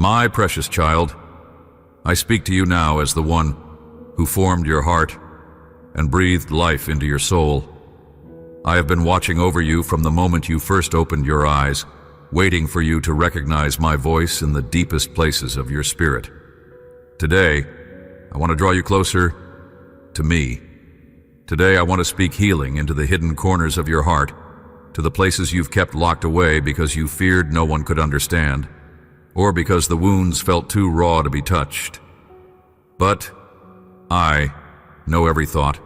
My precious child, I speak to you now as the one who formed your heart and breathed life into your soul. I have been watching over you from the moment you first opened your eyes, waiting for you to recognize my voice in the deepest places of your spirit. Today, I want to draw you closer to me. Today, I want to speak healing into the hidden corners of your heart, to the places you've kept locked away because you feared no one could understand, or because the wounds felt too raw to be touched. But I know every thought,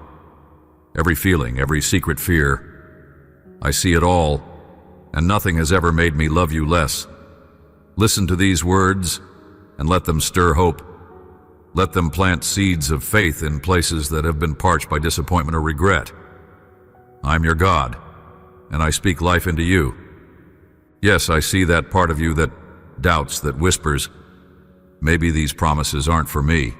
every feeling, every secret fear. I see it all, and nothing has ever made me love you less. Listen to these words and let them stir hope. Let them plant seeds of faith in places that have been parched by disappointment or regret. I'm your God, and I speak life into you. Yes, I see that part of you that doubts, that whispers, maybe these promises aren't for me.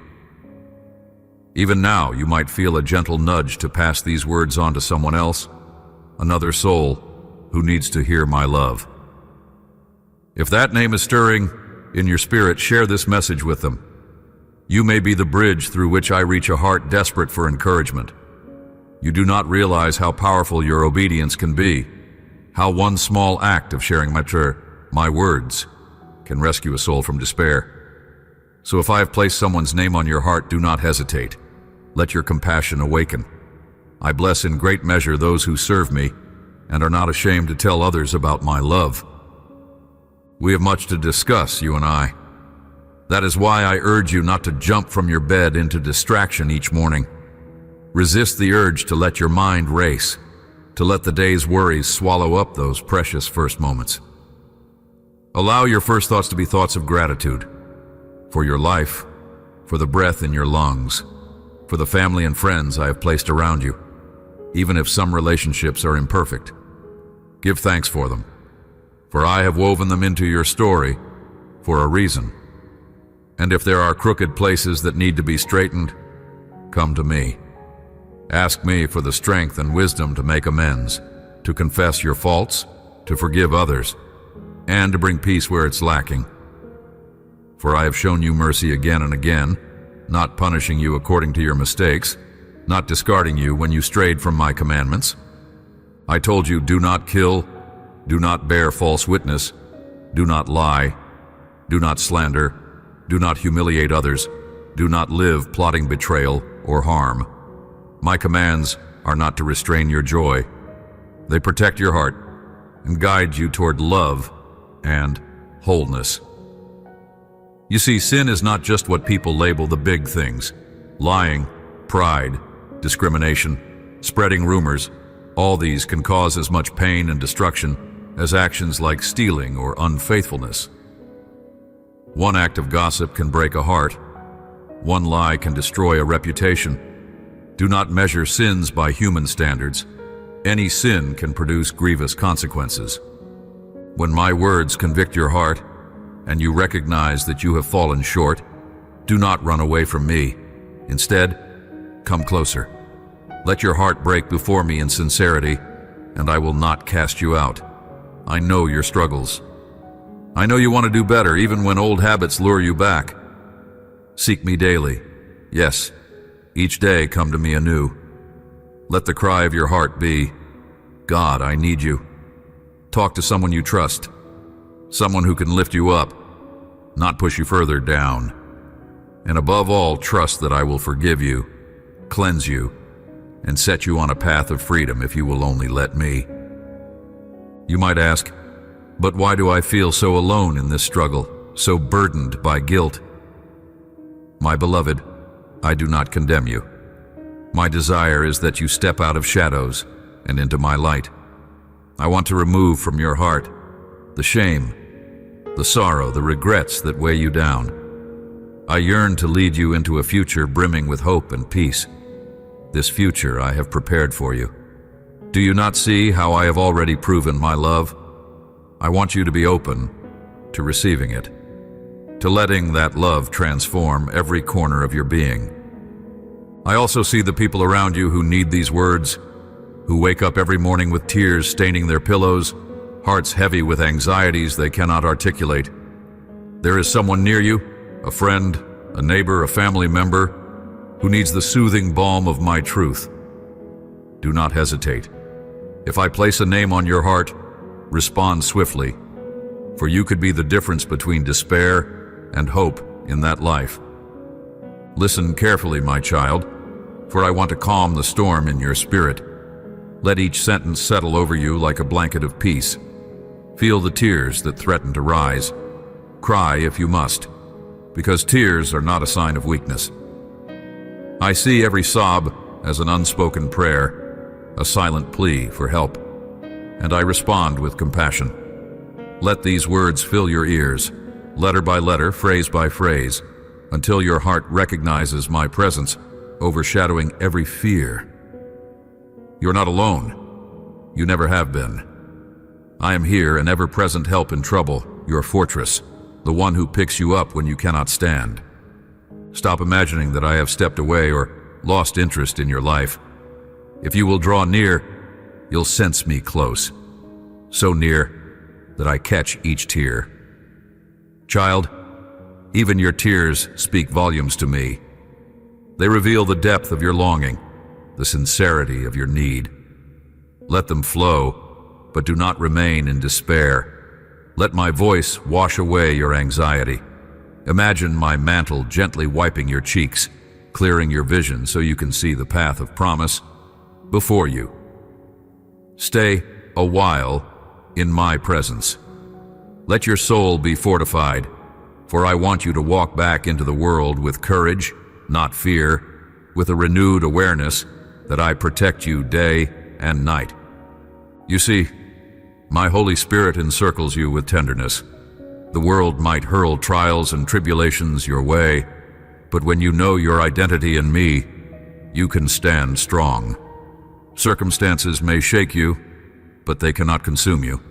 Even now, you might feel a gentle nudge to pass these words on to someone else, another soul who needs to hear my love. If that name is stirring in your spirit, share this message with them. You may be the bridge through which I reach a heart desperate for encouragement. You do not realize how powerful your obedience can be, how one small act of sharing my words can rescue a soul from despair. So if I have placed someone's name on your heart, do not hesitate. Let your compassion awaken. I bless in great measure those who serve me and are not ashamed to tell others about my love. We have much to discuss, you and I. That is why I urge you not to jump from your bed into distraction each morning. Resist the urge to let your mind race, to let the day's worries swallow up those precious first moments. Allow your first thoughts to be thoughts of gratitude for your life, for the breath in your lungs, for the family and friends I have placed around you. Even if some relationships are imperfect, give thanks for them, for I have woven them into your story for a reason. And if there are crooked places that need to be straightened, come to me. Ask me for the strength and wisdom to make amends, to confess your faults, to forgive others, and to bring peace where it's lacking. For I have shown you mercy again and again, not punishing you according to your mistakes, not discarding you when you strayed from my commandments. I told you, do not kill, do not bear false witness, do not lie, do not slander, do not humiliate others, do not live plotting betrayal or harm. My commands are not to restrain your joy. They protect your heart and guide you toward love and wholeness. You see, sin is not just what people label the big things. Lying, pride, discrimination, spreading rumors, all these can cause as much pain and destruction as actions like stealing or unfaithfulness. One act of gossip can break a heart. One lie can destroy a reputation. Do not measure sins by human standards. Any sin can produce grievous consequences. When my words convict your heart, and you recognize that you have fallen short, do not run away from me. Instead, come closer. Let your heart break before me in sincerity, and I will not cast you out. I know your struggles. I know you want to do better, even when old habits lure you back. Seek me daily. Yes, each day come to me anew. Let the cry of your heart be, God, I need you. Talk to someone you trust, someone who can lift you up, not push you further down. And above all, trust that I will forgive you, cleanse you, and set you on a path of freedom if you will only let me. You might ask, but why do I feel so alone in this struggle, so burdened by guilt? My beloved, I do not condemn you. My desire is that you step out of shadows and into my light. I want to remove from your heart the shame, the sorrow, the regrets that weigh you down. I yearn to lead you into a future brimming with hope and peace. This future I have prepared for you. Do you not see how I have already proven my love? I want you to be open to receiving it, to letting that love transform every corner of your being. I also see the people around you who need these words, who wake up every morning with tears staining their pillows, hearts heavy with anxieties they cannot articulate. There is someone near you, a friend, a neighbor, a family member, who needs the soothing balm of my truth. Do not hesitate. If I place a name on your heart, respond swiftly, for you could be the difference between despair and hope in that life. Listen carefully, my child, for I want to calm the storm in your spirit. Let each sentence settle over you like a blanket of peace. Feel the tears that threaten to rise. Cry if you must, because tears are not a sign of weakness. I see every sob as an unspoken prayer, a silent plea for help, and I respond with compassion. Let these words fill your ears, letter by letter, phrase by phrase, until your heart recognizes my presence, overshadowing every fear. You're not alone. You never have been. I am here, an ever-present help in trouble, your fortress, the one who picks you up when you cannot stand. Stop imagining that I have stepped away or lost interest in your life. If you will draw near, you'll sense me close, so near that I catch each tear. Child, even your tears speak volumes to me. They reveal the depth of your longing, the sincerity of your need. Let them flow, but do not remain in despair. Let my voice wash away your anxiety. Imagine my mantle gently wiping your cheeks, clearing your vision so you can see the path of promise before you. Stay a while in my presence. Let your soul be fortified, for I want you to walk back into the world with courage, not fear, with a renewed awareness that I protect you day and night. You see, my Holy Spirit encircles you with tenderness. The world might hurl trials and tribulations your way, but when you know your identity in me, you can stand strong. Circumstances may shake you, but they cannot consume you.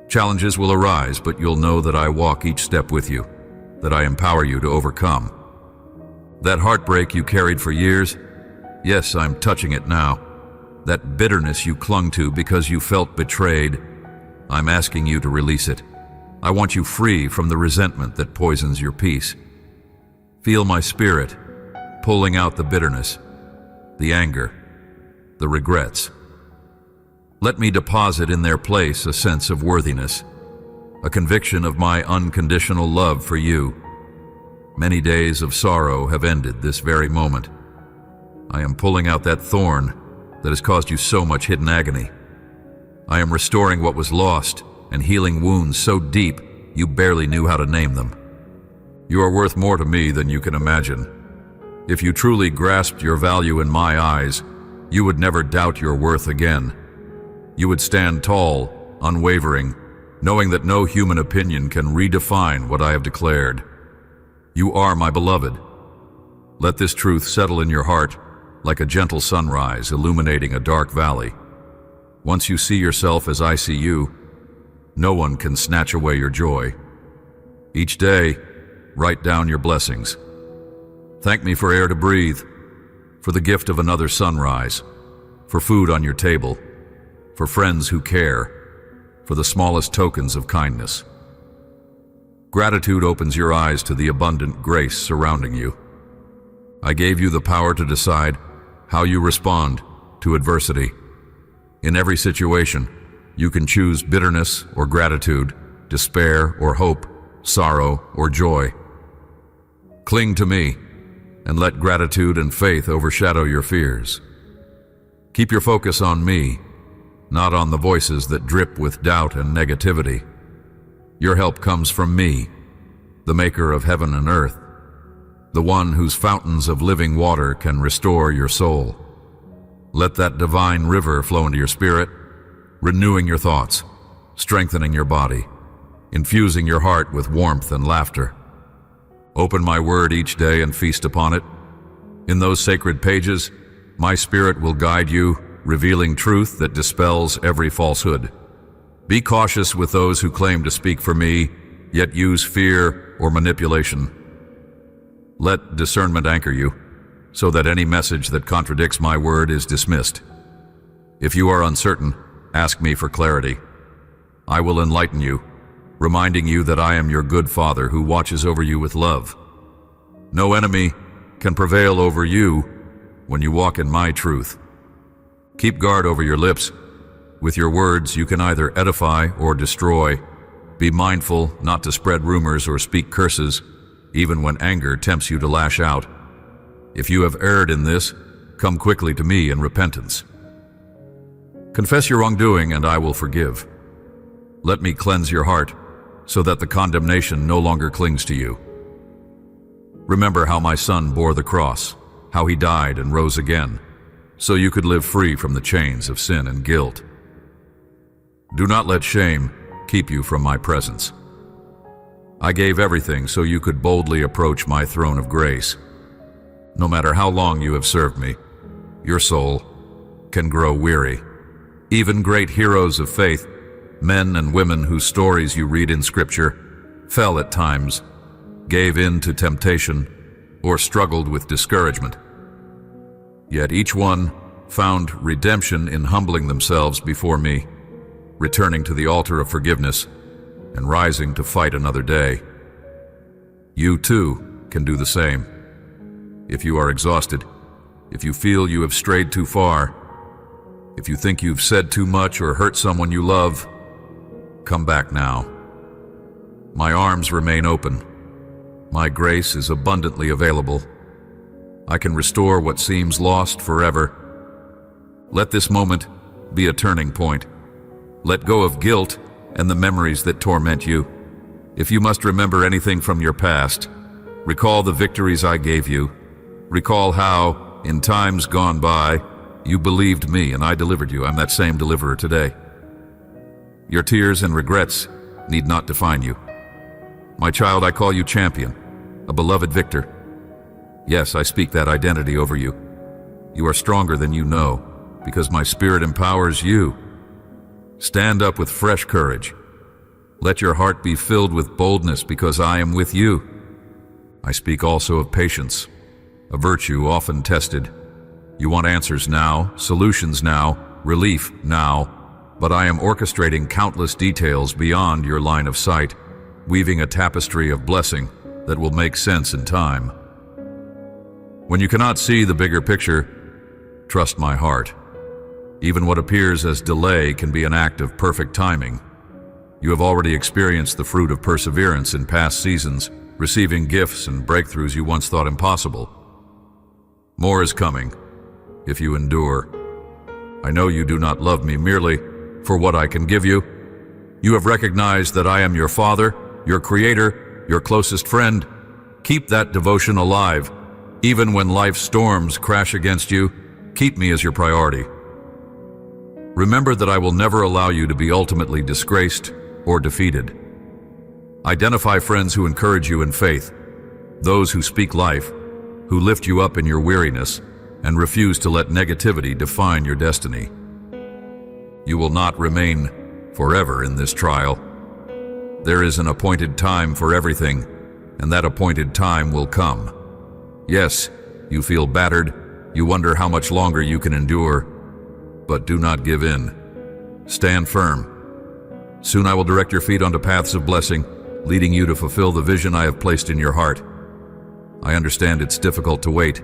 Challenges will arise, but you'll know that I walk each step with you, that I empower you to overcome. That heartbreak you carried for years, yes, I'm touching it now. That bitterness you clung to because you felt betrayed, I'm asking you to release it. I want you free from the resentment that poisons your peace. Feel my spirit pulling out the bitterness, the anger, the regrets. Let me deposit in their place a sense of worthiness, a conviction of my unconditional love for you. Many days of sorrow have ended this very moment. I am pulling out that thorn that has caused you so much hidden agony. I am restoring what was lost and healing wounds so deep you barely knew how to name them. You are worth more to me than you can imagine. If you truly grasped your value in my eyes, you would never doubt your worth again. You would stand tall, unwavering, knowing that no human opinion can redefine what I have declared. You are my beloved. Let this truth settle in your heart like a gentle sunrise illuminating a dark valley. Once you see yourself as I see you, no one can snatch away your joy. Each day, write down your blessings. Thank me for air to breathe, for the gift of another sunrise, for food on your table, for friends who care, for the smallest tokens of kindness. Gratitude opens your eyes to the abundant grace surrounding you. I gave you the power to decide how you respond to adversity. In every situation, you can choose bitterness or gratitude, despair or hope, sorrow or joy. Cling to me and let gratitude and faith overshadow your fears. Keep your focus on me, not on the voices that drip with doubt and negativity. Your help comes from me, the maker of heaven and earth, the one whose fountains of living water can restore your soul. Let that divine river flow into your spirit, renewing your thoughts, strengthening your body, infusing your heart with warmth and laughter. Open my word each day and feast upon it. In those sacred pages, my spirit will guide you, revealing truth that dispels every falsehood. Be cautious with those who claim to speak for me, yet use fear or manipulation. Let discernment anchor you, so that any message that contradicts my word is dismissed. If you are uncertain, ask me for clarity. I will enlighten you, reminding you that I am your good Father who watches over you with love. No enemy can prevail over you when you walk in my truth. Keep guard over your lips. With your words, you can either edify or destroy. Be mindful not to spread rumors or speak curses, even when anger tempts you to lash out. If you have erred in this, come quickly to me in repentance. Confess your wrongdoing, and I will forgive. Let me cleanse your heart, so that the condemnation no longer clings to you. Remember how my Son bore the cross, how he died and rose again, so you could live free from the chains of sin and guilt. Do not let shame keep you from my presence. I gave everything so you could boldly approach my throne of grace. No matter how long you have served me, your soul can grow weary. Even great heroes of faith, men and women whose stories you read in Scripture, fell at times, gave in to temptation, or struggled with discouragement. Yet each one found redemption in humbling themselves before me, returning to the altar of forgiveness, and rising to fight another day. You too can do the same. If you are exhausted, if you feel you have strayed too far, if you think you've said too much or hurt someone you love, come back now. My arms remain open. My grace is abundantly available. I can restore what seems lost forever. Let this moment be a turning point. Let go of guilt and the memories that torment you. If you must remember anything from your past, recall the victories I gave you. Recall how, in times gone by, you believed me and I delivered you. I'm that same deliverer today. Your tears and regrets need not define you. My child, I call you champion, a beloved victor. Yes, I speak that identity over you. You are stronger than you know, because my Spirit empowers you. Stand up with fresh courage. Let your heart be filled with boldness, because I am with you. I speak also of patience, a virtue often tested. You want answers now, solutions now, relief now, but I am orchestrating countless details beyond your line of sight, weaving a tapestry of blessing that will make sense in time. When you cannot see the bigger picture, trust my heart. Even what appears as delay can be an act of perfect timing. You have already experienced the fruit of perseverance in past seasons, receiving gifts and breakthroughs you once thought impossible. More is coming, if you endure. I know you do not love me merely for what I can give you. You have recognized that I am your Father, your Creator, your closest friend. Keep that devotion alive. Even when life's storms crash against you, keep me as your priority. Remember that I will never allow you to be ultimately disgraced or defeated. Identify friends who encourage you in faith, those who speak life, who lift you up in your weariness, and refuse to let negativity define your destiny. You will not remain forever in this trial. There is an appointed time for everything, and that appointed time will come. Yes, you feel battered, you wonder how much longer you can endure, but do not give in. Stand firm. Soon I will direct your feet onto paths of blessing, leading you to fulfill the vision I have placed in your heart. I understand it's difficult to wait.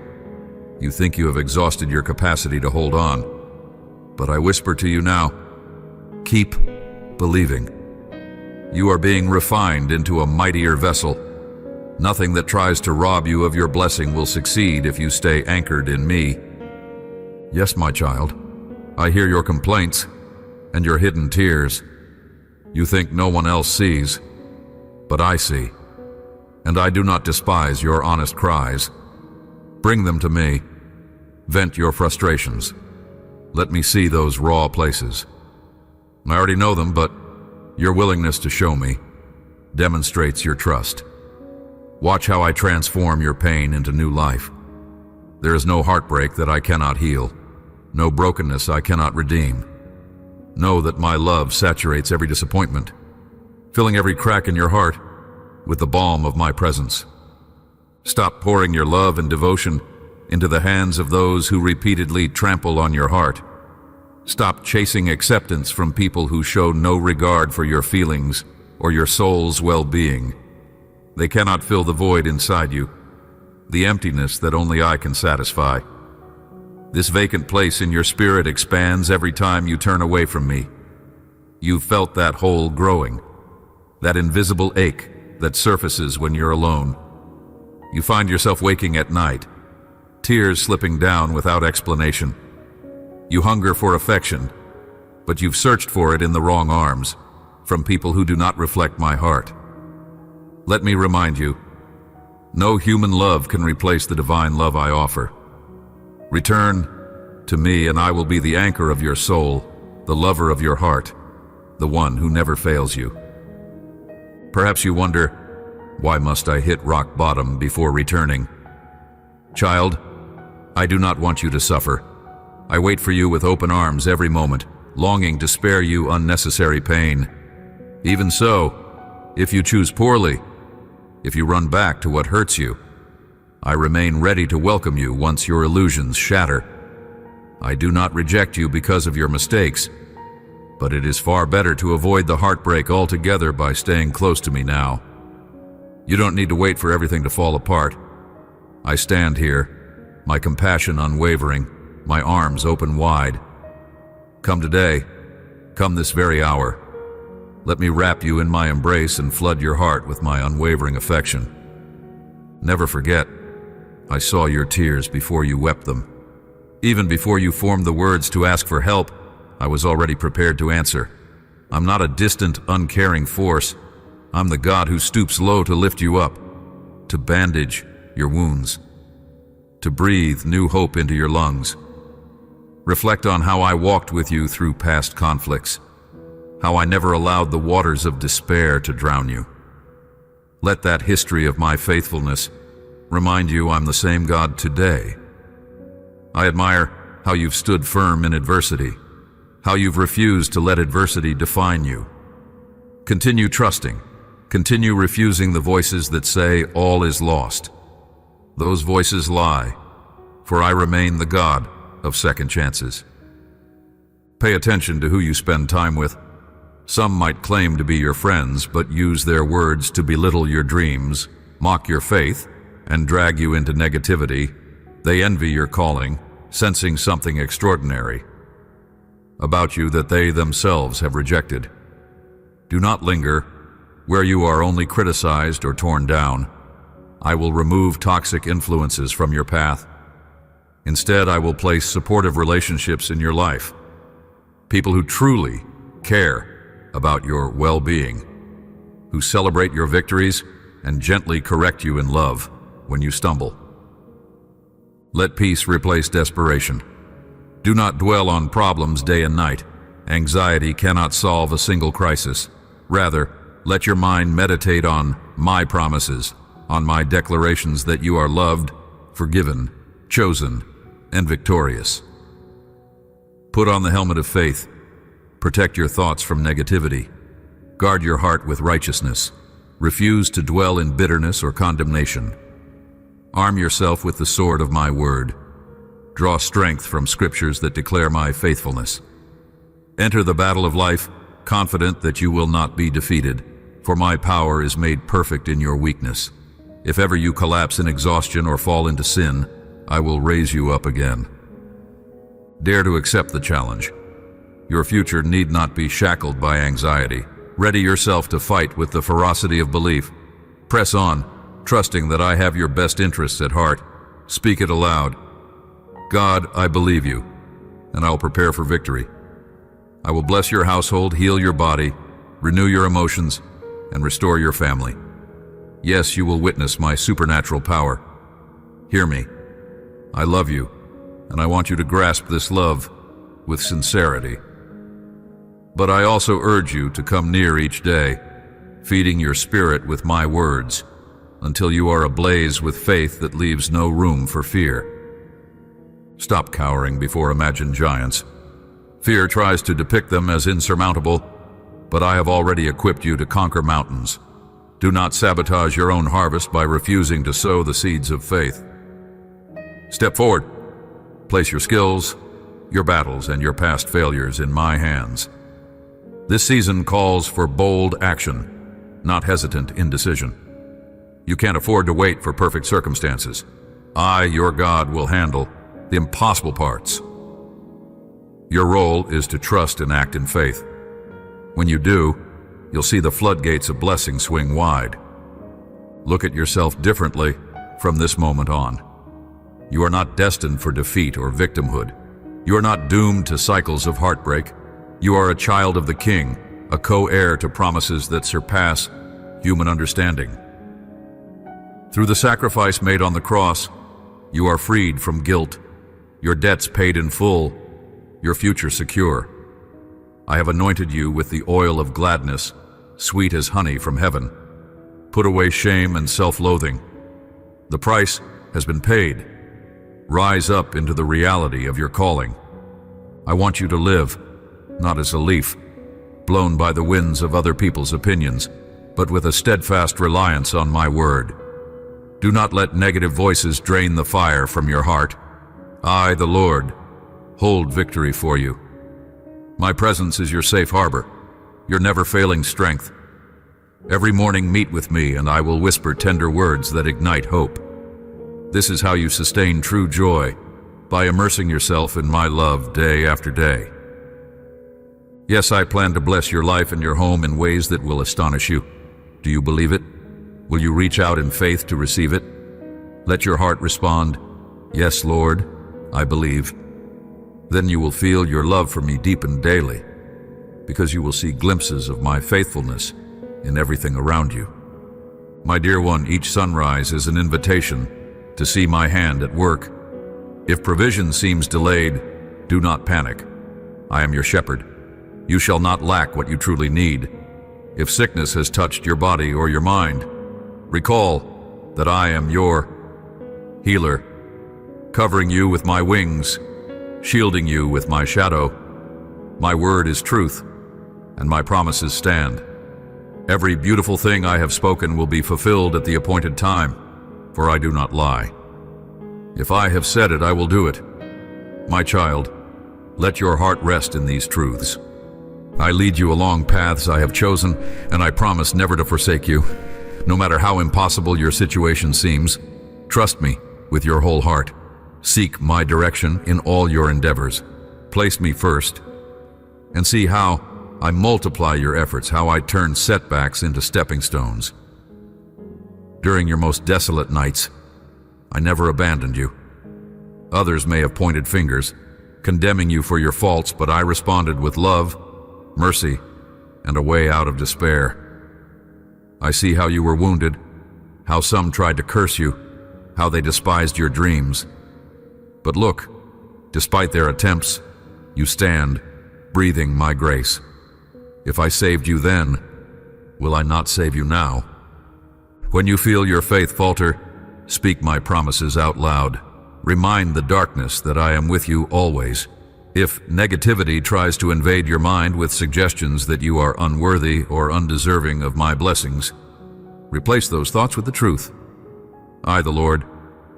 You think you have exhausted your capacity to hold on. But I whisper to you now, keep believing. You are being refined into a mightier vessel. Nothing that tries to rob you of your blessing will succeed if you stay anchored in me. Yes, my child, I hear your complaints and your hidden tears. You think no one else sees, but I see, and I do not despise your honest cries. Bring them to me. Vent your frustrations. Let me see those raw places. I already know them, but your willingness to show me demonstrates your trust. Watch how I transform your pain into new life. There is no heartbreak that I cannot heal, no brokenness I cannot redeem. Know that my love saturates every disappointment, filling every crack in your heart with the balm of my presence. Stop pouring your love and devotion into the hands of those who repeatedly trample on your heart. Stop chasing acceptance from people who show no regard for your feelings or your soul's well-being. They cannot fill the void inside you, the emptiness that only I can satisfy. This vacant place in your spirit expands every time you turn away from me. You've felt that hole growing, that invisible ache that surfaces when you're alone. You find yourself waking at night, tears slipping down without explanation. You hunger for affection, but you've searched for it in the wrong arms, from people who do not reflect my heart. Let me remind you, no human love can replace the divine love I offer. Return to me and I will be the anchor of your soul, the lover of your heart, the one who never fails you. Perhaps you wonder, why must I hit rock bottom before returning? Child, I do not want you to suffer. I wait for you with open arms every moment, longing to spare you unnecessary pain. Even so, if you choose poorly, if you run back to what hurts you, I remain ready to welcome you once your illusions shatter. I do not reject you because of your mistakes, but it is far better to avoid the heartbreak altogether by staying close to me now. You don't need to wait for everything to fall apart. I stand here, my compassion unwavering, my arms open wide. Come today, come this very hour. Let me wrap you in my embrace and flood your heart with my unwavering affection. Never forget, I saw your tears before you wept them. Even before you formed the words to ask for help, I was already prepared to answer. I'm not a distant, uncaring force. I'm the God who stoops low to lift you up, to bandage your wounds, to breathe new hope into your lungs. Reflect on how I walked with you through past conflicts, how I never allowed the waters of despair to drown you. Let that history of my faithfulness remind you I'm the same God today. I admire how you've stood firm in adversity, how you've refused to let adversity define you. Continue trusting, continue refusing the voices that say all is lost. Those voices lie, for I remain the God of second chances. Pay attention to who you spend time with. Some might claim to be your friends, but use their words to belittle your dreams, mock your faith, and drag you into negativity. They envy your calling, sensing something extraordinary about you that they themselves have rejected. Do not linger where you are only criticized or torn down. I will remove toxic influences from your path. Instead, I will place supportive relationships in your life, people who truly care about your well-being, who celebrate your victories and gently correct you in love when you stumble. Let peace replace desperation. Do not dwell on problems day and night. Anxiety cannot solve a single crisis. Rather, let your mind meditate on my promises, on my declarations that you are loved, forgiven, chosen, and victorious. Put on the helmet of faith. Protect your thoughts from negativity. Guard your heart with righteousness. Refuse to dwell in bitterness or condemnation. Arm yourself with the sword of my word. Draw strength from scriptures that declare my faithfulness. Enter the battle of life, confident that you will not be defeated, for my power is made perfect in your weakness. If ever you collapse in exhaustion or fall into sin, I will raise you up again. Dare to accept the challenge. Your future need not be shackled by anxiety. Ready yourself to fight with the ferocity of belief. Press on, trusting that I have your best interests at heart. Speak it aloud. God, I believe you, and I will prepare for victory. I will bless your household, heal your body, renew your emotions, and restore your family. Yes, you will witness my supernatural power. Hear me. I love you, and I want you to grasp this love with sincerity. But I also urge you to come near each day, feeding your spirit with my words, until you are ablaze with faith that leaves no room for fear. Stop cowering before imagined giants. Fear tries to depict them as insurmountable, but I have already equipped you to conquer mountains. Do not sabotage your own harvest by refusing to sow the seeds of faith. Step forward. Place your skills, your battles, and your past failures in my hands. This season calls for bold action. not hesitant indecision. You can't afford to wait for perfect circumstances. I, your God, will handle the impossible parts. Your role is to trust and act in faith. When you do, you'll see the floodgates of blessing swing wide. Look at yourself differently from this moment on. You are not destined for defeat or victimhood. You are not doomed to cycles of heartbreak. You are a child of the King, a co-heir to promises that surpass human understanding. Through the sacrifice made on the cross, you are freed from guilt, your debts paid in full, your future secure. I have anointed you with the oil of gladness, sweet as honey from heaven. Put away shame and self-loathing. The price has been paid. Rise up into the reality of your calling. I want you to live, not as a leaf, blown by the winds of other people's opinions, but with a steadfast reliance on my word. Do not let negative voices drain the fire from your heart. I, the Lord, hold victory for you. My presence is your safe harbor, your never-failing strength. Every morning meet with me, and I will whisper tender words that ignite hope. This is how you sustain true joy, by immersing yourself in my love day after day. Yes, I plan to bless your life and your home in ways that will astonish you. Do you believe it? Will you reach out in faith to receive it? Let your heart respond, "Yes, Lord, I believe." Then you will feel your love for me deepen daily, because you will see glimpses of my faithfulness in everything around you. My dear one, each sunrise is an invitation to see my hand at work. If provision seems delayed, do not panic. I am your shepherd. You shall not lack what you truly need. If sickness has touched your body or your mind, recall that I am your healer, covering you with my wings, shielding you with my shadow. My word is truth, and my promises stand. Every beautiful thing I have spoken will be fulfilled at the appointed time, for I do not lie. If I have said it, I will do it. My child, let your heart rest in these truths. I lead you along paths I have chosen, and I promise never to forsake you. No matter how impossible your situation seems, trust me with your whole heart. Seek my direction in all your endeavors. Place me first, and see how I multiply your efforts, how I turn setbacks into stepping stones. During your most desolate nights, I never abandoned you. Others may have pointed fingers, condemning you for your faults, but I responded with love, mercy, and a way out of despair. I see how you were wounded, how some tried to curse you, how they despised your dreams. But look, despite their attempts, you stand, breathing my grace. If I saved you then, will I not save you now? When you feel your faith falter, speak my promises out loud. Remind the darkness that I am with you always. If negativity tries to invade your mind with suggestions that you are unworthy or undeserving of my blessings, replace those thoughts with the truth. I, the Lord,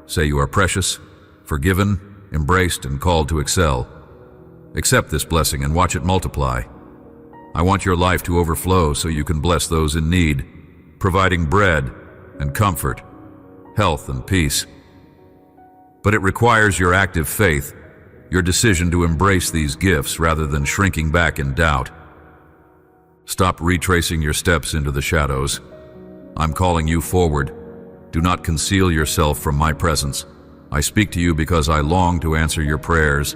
say you are precious, forgiven, embraced, and called to excel. Accept this blessing and watch it multiply. I want your life to overflow so you can bless those in need, providing bread and comfort, health and peace. But it requires your active faith, your decision to embrace these gifts rather than shrinking back in doubt. Stop retracing your steps into the shadows. I'm calling you forward. Do not conceal yourself from my presence. I speak to you because I long to answer your prayers.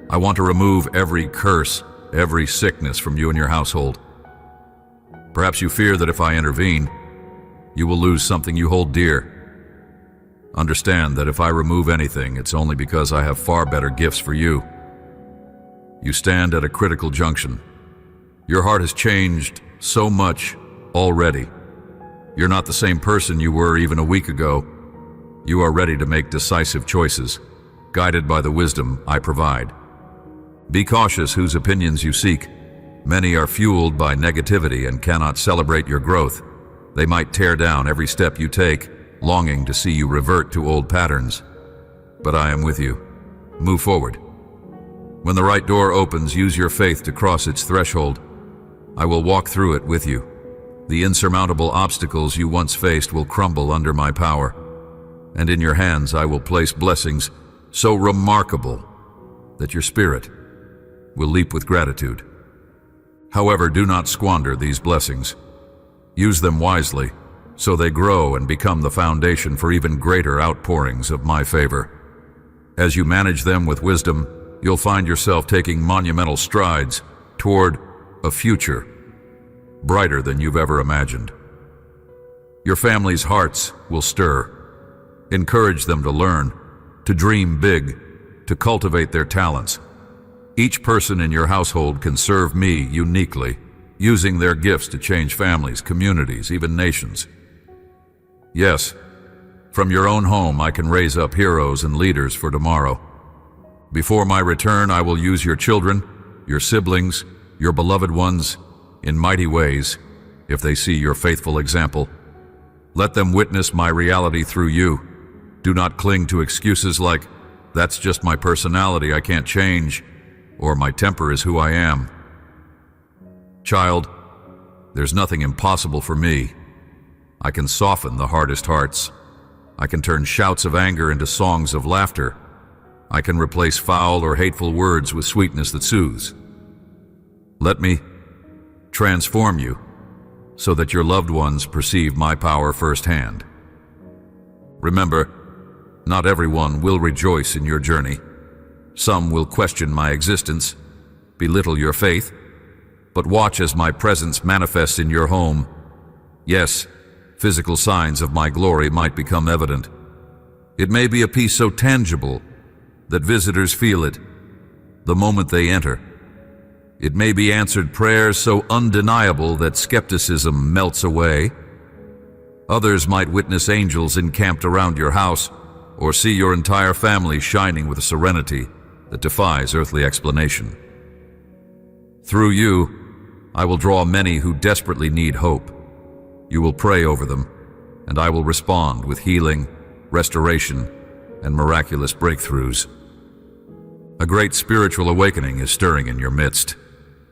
I want to remove every curse, every sickness from you and your household. Perhaps you fear that if I intervene, you will lose something you hold dear. Understand that if I remove anything, it's only because I have far better gifts for you. You stand at a critical junction. Your heart has changed so much already. You're not the same person you were even a week ago. You are ready to make decisive choices, guided by the wisdom I provide. Be cautious whose opinions you seek. Many are fueled by negativity and cannot celebrate your growth. They might tear down every step you take, longing to see you revert to old patterns. But I am with you. Move forward. When the right door opens, use your faith to cross its threshold. I will walk through it with you. The insurmountable obstacles you once faced will crumble under my power, and in your hands I will place blessings so remarkable that your spirit will leap with gratitude. However, do not squander these blessings. Use them wisely, so they grow and become the foundation for even greater outpourings of my favor. As you manage them with wisdom, you'll find yourself taking monumental strides toward a future brighter than you've ever imagined. Your family's hearts will stir. Encourage them to learn, to dream big, to cultivate their talents. Each person in your household can serve me uniquely, using their gifts to change families, communities, even nations. Yes, from your own home I can raise up heroes and leaders for tomorrow. Before my return, I will use your children, your siblings, your beloved ones, in mighty ways, if they see your faithful example. Let them witness my reality through you. Do not cling to excuses like, "That's just my personality, I can't change," or "My temper is who I am." Child, there's nothing impossible for me. I can soften the hardest hearts. I can turn shouts of anger into songs of laughter. I can replace foul or hateful words with sweetness that soothes. Let me transform you so that your loved ones perceive my power firsthand. Remember, not everyone will rejoice in your journey. Some will question my existence, belittle your faith, but watch as my presence manifests in your home. Yes, physical signs of my glory might become evident. It may be a peace so tangible that visitors feel it the moment they enter. It may be answered prayers so undeniable that skepticism melts away. Others might witness angels encamped around your house, or see your entire family shining with a serenity that defies earthly explanation. Through you, I will draw many who desperately need hope. You will pray over them, and I will respond with healing, restoration, and miraculous breakthroughs. A great spiritual awakening is stirring in your midst.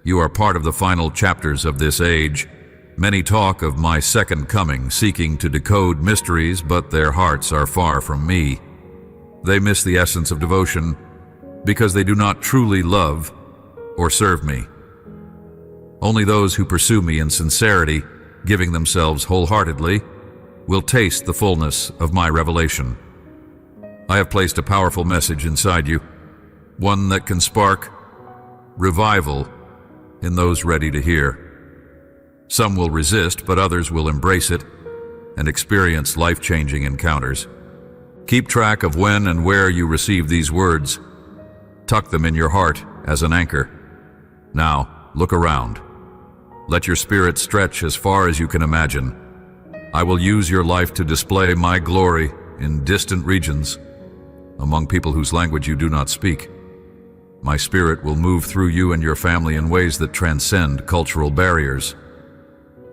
You are part of the final chapters of this age. Many talk of my second coming, seeking to decode mysteries, but their hearts are far from me. They miss the essence of devotion because they do not truly love or serve me. Only those who pursue me in sincerity, giving themselves wholeheartedly, will taste the fullness of my revelation. I have placed a powerful message inside you, one that can spark revival in those ready to hear. Some will resist, but others will embrace it and experience life-changing encounters. Keep track of when and where you receive these words. Tuck them in your heart as an anchor. Now, look around. Let your spirit stretch as far as you can imagine. I will use your life to display my glory in distant regions, among people whose language you do not speak. My spirit will move through you and your family in ways that transcend cultural barriers.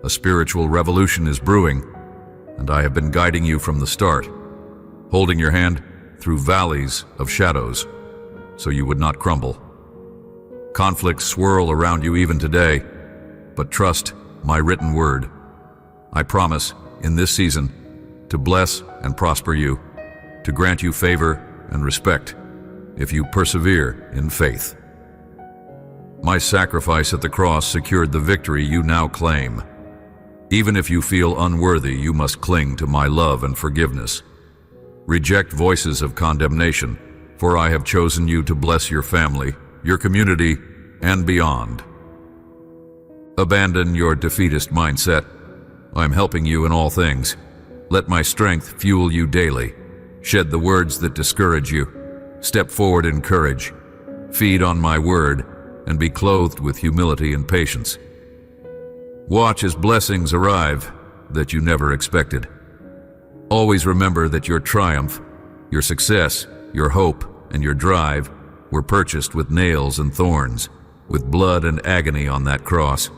A spiritual revolution is brewing, and I have been guiding you from the start, holding your hand through valleys of shadows so you would not crumble. Conflicts swirl around you even today, but trust my written word. I promise, in this season, to bless and prosper you, to grant you favor and respect, if you persevere in faith. My sacrifice at the cross secured the victory you now claim. Even if you feel unworthy, you must cling to my love and forgiveness. Reject voices of condemnation, for I have chosen you to bless your family, your community, and beyond. Abandon your defeatist mindset. I am helping you in all things. Let my strength fuel you daily. Shed the words that discourage you. Step forward in courage. Feed on my word, and be clothed with humility and patience. Watch as blessings arrive that you never expected. Always remember that your triumph, your success, your hope, and your drive were purchased with nails and thorns, with blood and agony on that cross.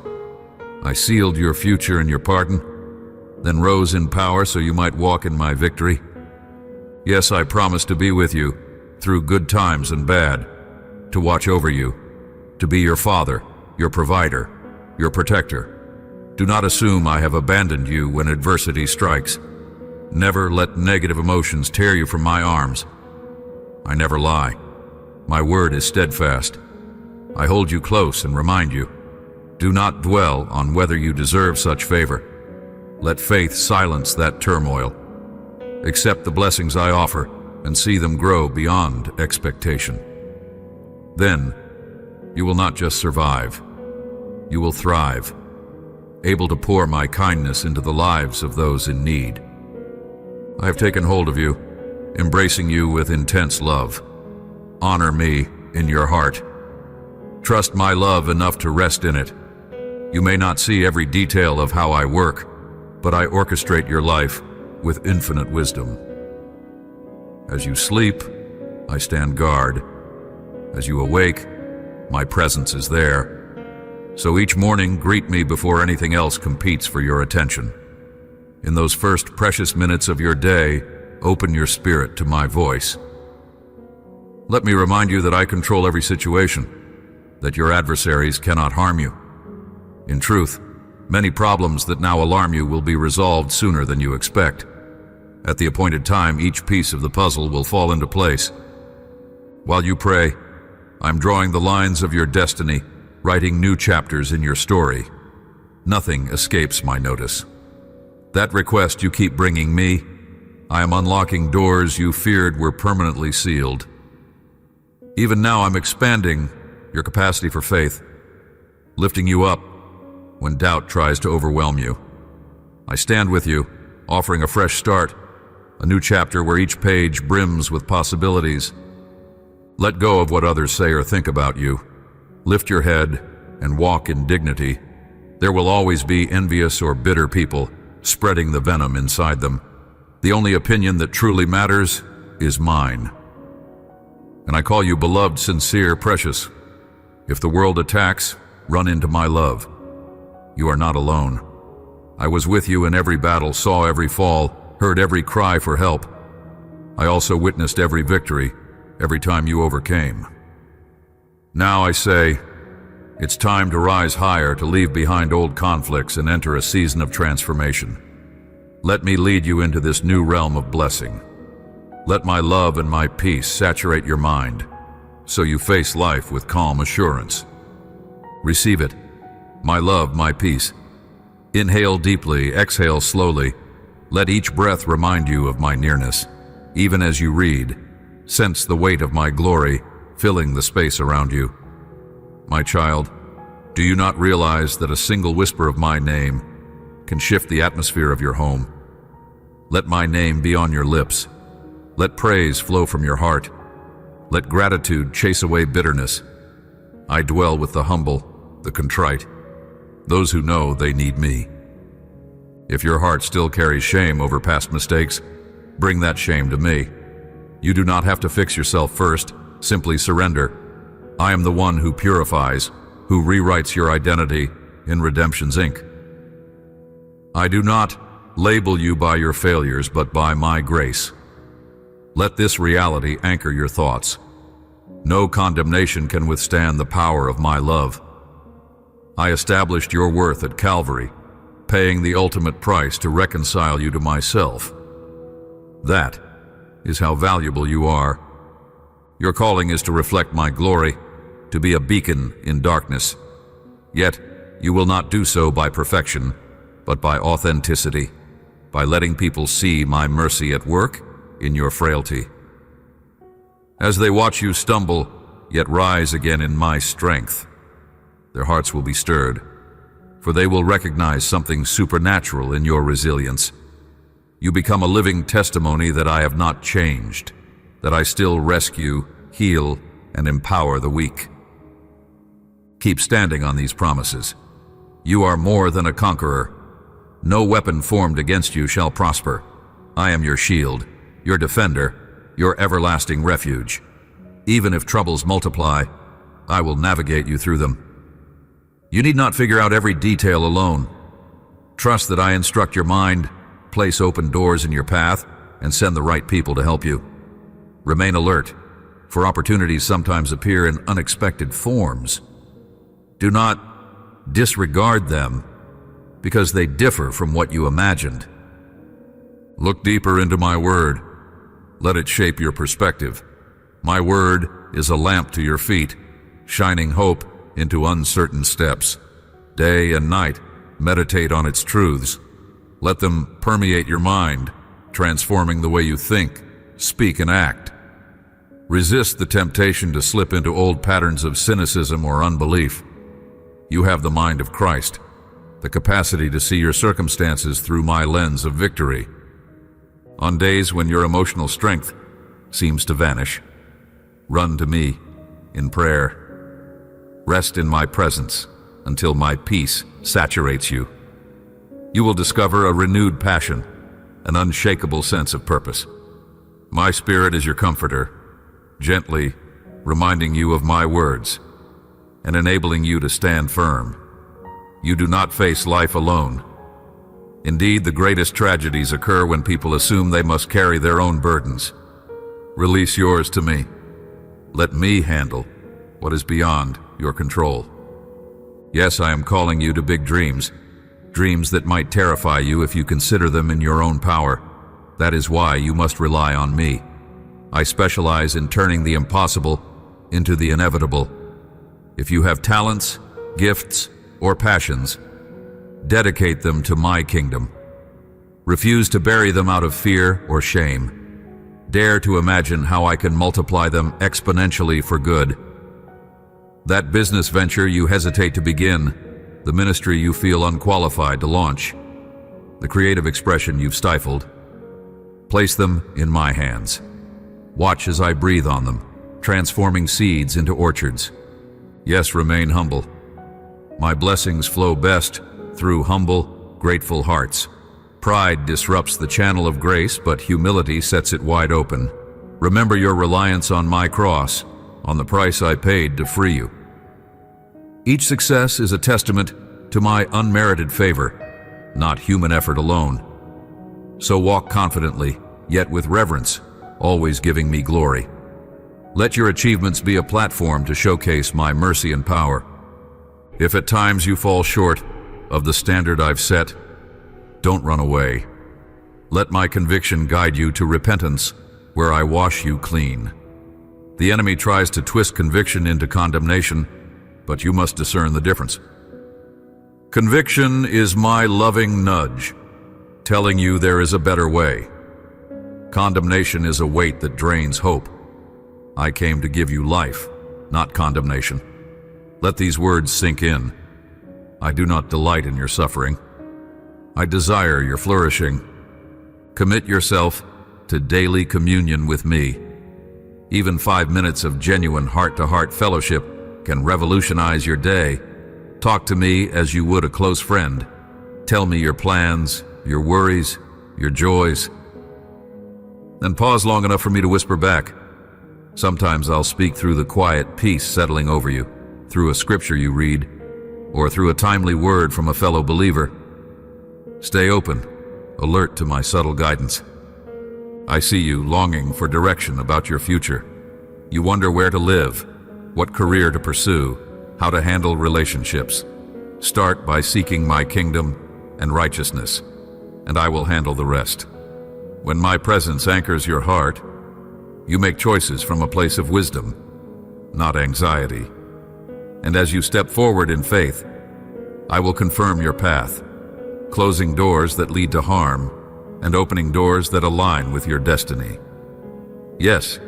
I sealed your future in your pardon, then rose in power so you might walk in my victory. Yes, I promise to be with you through good times and bad, to watch over you, to be your father, your provider, your protector. Do not assume I have abandoned you when adversity strikes. Never let negative emotions tear you from my arms. I never lie. My word is steadfast. I hold you close and remind you. Do not dwell on whether you deserve such favor. Let faith silence that turmoil. Accept the blessings I offer and see them grow beyond expectation. Then, you will not just survive. You will thrive, able to pour my kindness into the lives of those in need. I have taken hold of you, embracing you with intense love. Honor me in your heart. Trust my love enough to rest in it. You may not see every detail of how I work, but I orchestrate your life with infinite wisdom. As you sleep, I stand guard. As you awake, my presence is there. So each morning, greet me before anything else competes for your attention. In those first precious minutes of your day, open your spirit to my voice. Let me remind you that I control every situation, that your adversaries cannot harm you. In truth, many problems that now alarm you will be resolved sooner than you expect. At the appointed time, each piece of the puzzle will fall into place. While you pray, I'm drawing the lines of your destiny, writing new chapters in your story. Nothing escapes my notice. That request you keep bringing me, I am unlocking doors you feared were permanently sealed. Even now I'm expanding your capacity for faith, lifting you up when doubt tries to overwhelm you. I stand with you, offering a fresh start, a new chapter where each page brims with possibilities. Let go of what others say or think about you. Lift your head and walk in dignity. There will always be envious or bitter people spreading the venom inside them. The only opinion that truly matters is mine. And I call you beloved, sincere, precious. If the world attacks, run into my love. You are not alone. I was with you in every battle, saw every fall, heard every cry for help. I also witnessed every victory, every time you overcame. Now I say, it's time to rise higher, to leave behind old conflicts and enter a season of transformation. Let me lead you into this new realm of blessing. Let my love and my peace saturate your mind, so you face life with calm assurance. Receive it. My love, my peace. Inhale deeply, exhale slowly. Let each breath remind you of my nearness. Even as you read, sense the weight of my glory filling the space around you. My child, do you not realize that a single whisper of my name can shift the atmosphere of your home? Let my name be on your lips. Let praise flow from your heart. Let gratitude chase away bitterness. I dwell with the humble, the contrite, those who know they need me. If your heart still carries shame over past mistakes, bring that shame to me. You do not have to fix yourself first, simply surrender. I am the one who purifies, who rewrites your identity in redemption's ink. I do not label you by your failures, but by my grace. Let this reality anchor your thoughts. No condemnation can withstand the power of my love. I established your worth at Calvary, paying the ultimate price to reconcile you to myself. That is how valuable you are. Your calling is to reflect my glory, to be a beacon in darkness. Yet, you will not do so by perfection, but by authenticity, by letting people see my mercy at work in your frailty. As they watch you stumble, yet rise again in my strength, their hearts will be stirred, for they will recognize something supernatural in your resilience. You become a living testimony that I have not changed, that I still rescue, heal, and empower the weak. Keep standing on these promises. You are more than a conqueror. No weapon formed against you shall prosper. I am your shield, your defender, your everlasting refuge. Even if troubles multiply, I will navigate you through them. You need not figure out every detail alone. Trust that I instruct your mind, place open doors in your path, and send the right people to help you. Remain alert, for opportunities sometimes appear in unexpected forms. Do not disregard them. because they differ from what you imagined. Look deeper into my word. Let it shape your perspective. My word is a lamp to your feet, shining hope into uncertain steps. Day and night, meditate on its truths. Let them permeate your mind, transforming the way you think, speak, and act. Resist the temptation to slip into old patterns of cynicism or unbelief. You have the mind of Christ, the capacity to see your circumstances through my lens of victory. On days when your emotional strength seems to vanish, run to me in prayer. Rest in my presence until my peace saturates you. You will discover a renewed passion, an unshakable sense of purpose. My spirit is your comforter, gently reminding you of my words and enabling you to stand firm. You do not face life alone. Indeed, the greatest tragedies occur when people assume they must carry their own burdens. Release yours to me. Let me handle what is beyond your control. Yes, I am calling you to big dreams, dreams that might terrify you if you consider them in your own power. That is why you must rely on me. I specialize in turning the impossible into the inevitable. If you have talents, gifts, or passions, dedicate them to my kingdom. Refuse to bury them out of fear or shame. Dare to imagine how I can multiply them exponentially for good. That business venture you hesitate to begin, the ministry you feel unqualified to launch, the creative expression you've stifled, place them in my hands. Watch as I breathe on them, transforming seeds into orchards. Yes, remain humble. My blessings flow best through humble, grateful hearts. Pride disrupts the channel of grace, but humility sets it wide open. Remember your reliance on my cross, on the price I paid to free you. Each success is a testament to my unmerited favor, not human effort alone. So walk confidently, yet with reverence, always giving me glory. Let your achievements be a platform to showcase my mercy and power. If at times you fall short of the standard I've set, don't run away. Let my conviction guide you to repentance, where I wash you clean. The enemy tries to twist conviction into condemnation, but you must discern the difference. Conviction is my loving nudge, telling you there is a better way. Condemnation is a weight that drains hope. I came to give you life, not condemnation. Let these words sink in. I do not delight in your suffering. I desire your flourishing. Commit yourself to daily communion with me. Even 5 minutes of genuine heart-to-heart fellowship can revolutionize your day. Talk to me as you would a close friend. Tell me your plans, your worries, your joys. Then pause long enough for me to whisper back. Sometimes I'll speak through the quiet peace settling over you, through a scripture you read, or through a timely word from a fellow believer. Stay open, alert to my subtle guidance. I see you longing for direction about your future. You wonder where to live, what career to pursue, how to handle relationships. Start by seeking my kingdom and righteousness, and I will handle the rest. When my presence anchors your heart, you make choices from a place of wisdom, not anxiety. And as you step forward in faith, I will confirm your path, closing doors that lead to harm and opening doors that align with your destiny. Yes,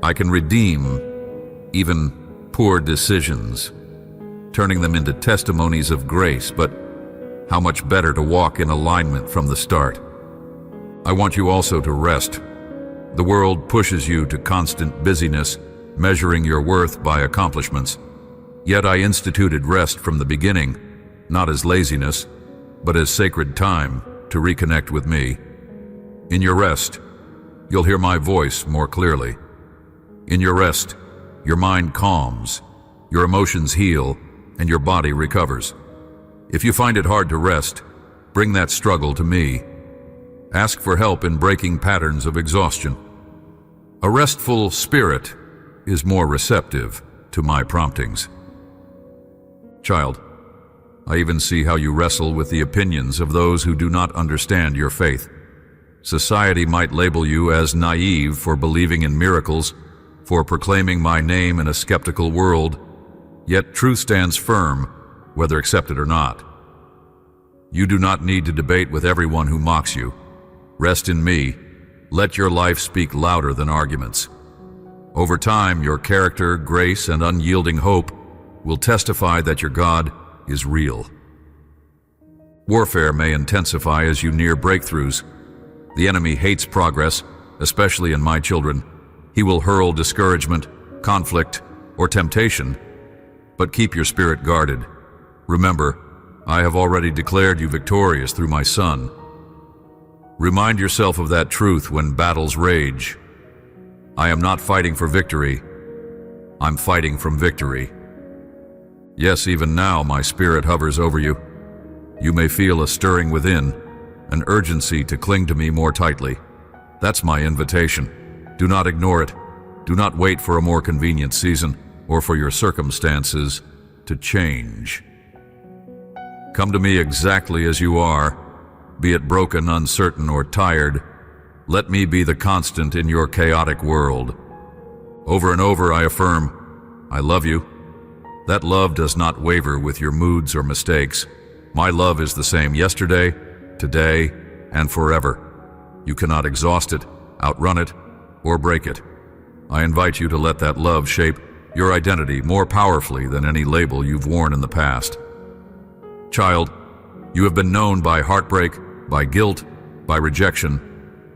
I can redeem even poor decisions, turning them into testimonies of grace, but how much better to walk in alignment from the start. I want you also to rest. The world pushes you to constant busyness, measuring your worth by accomplishments. Yet I instituted rest from the beginning, not as laziness, but as sacred time to reconnect with me. In your rest, you'll hear my voice more clearly. In your rest, your mind calms, your emotions heal, and your body recovers. If you find it hard to rest, bring that struggle to me. Ask for help in breaking patterns of exhaustion. A restful spirit is more receptive to my promptings. Child, I even see how you wrestle with the opinions of those who do not understand your faith. Society might label you as naive for believing in miracles, for proclaiming my name in a skeptical world, yet truth stands firm, whether accepted or not. You do not need to debate with everyone who mocks you. Rest in me. Let your life speak louder than arguments. Over time, your character, grace, and unyielding hope will testify that your God is real. Warfare may intensify as you near breakthroughs. The enemy hates progress, especially in my children. He will hurl discouragement, conflict, or temptation, but keep your spirit guarded. Remember, I have already declared you victorious through my Son. Remind yourself of that truth when battles rage. I am not fighting for victory. I'm fighting from victory. Yes, even now my spirit hovers over you. You may feel a stirring within, an urgency to cling to me more tightly. That's my invitation. Do not ignore it. Do not wait for a more convenient season or for your circumstances to change. Come to me exactly as you are, be it broken, uncertain, or tired. Let me be the constant in your chaotic world. Over and over I affirm, I love you. That love does not waver with your moods or mistakes. My love is the same yesterday, today, and forever. You cannot exhaust it, outrun it, or break it. I invite you to let that love shape your identity more powerfully than any label you've worn in the past. Child, you have been known by heartbreak, by guilt, by rejection,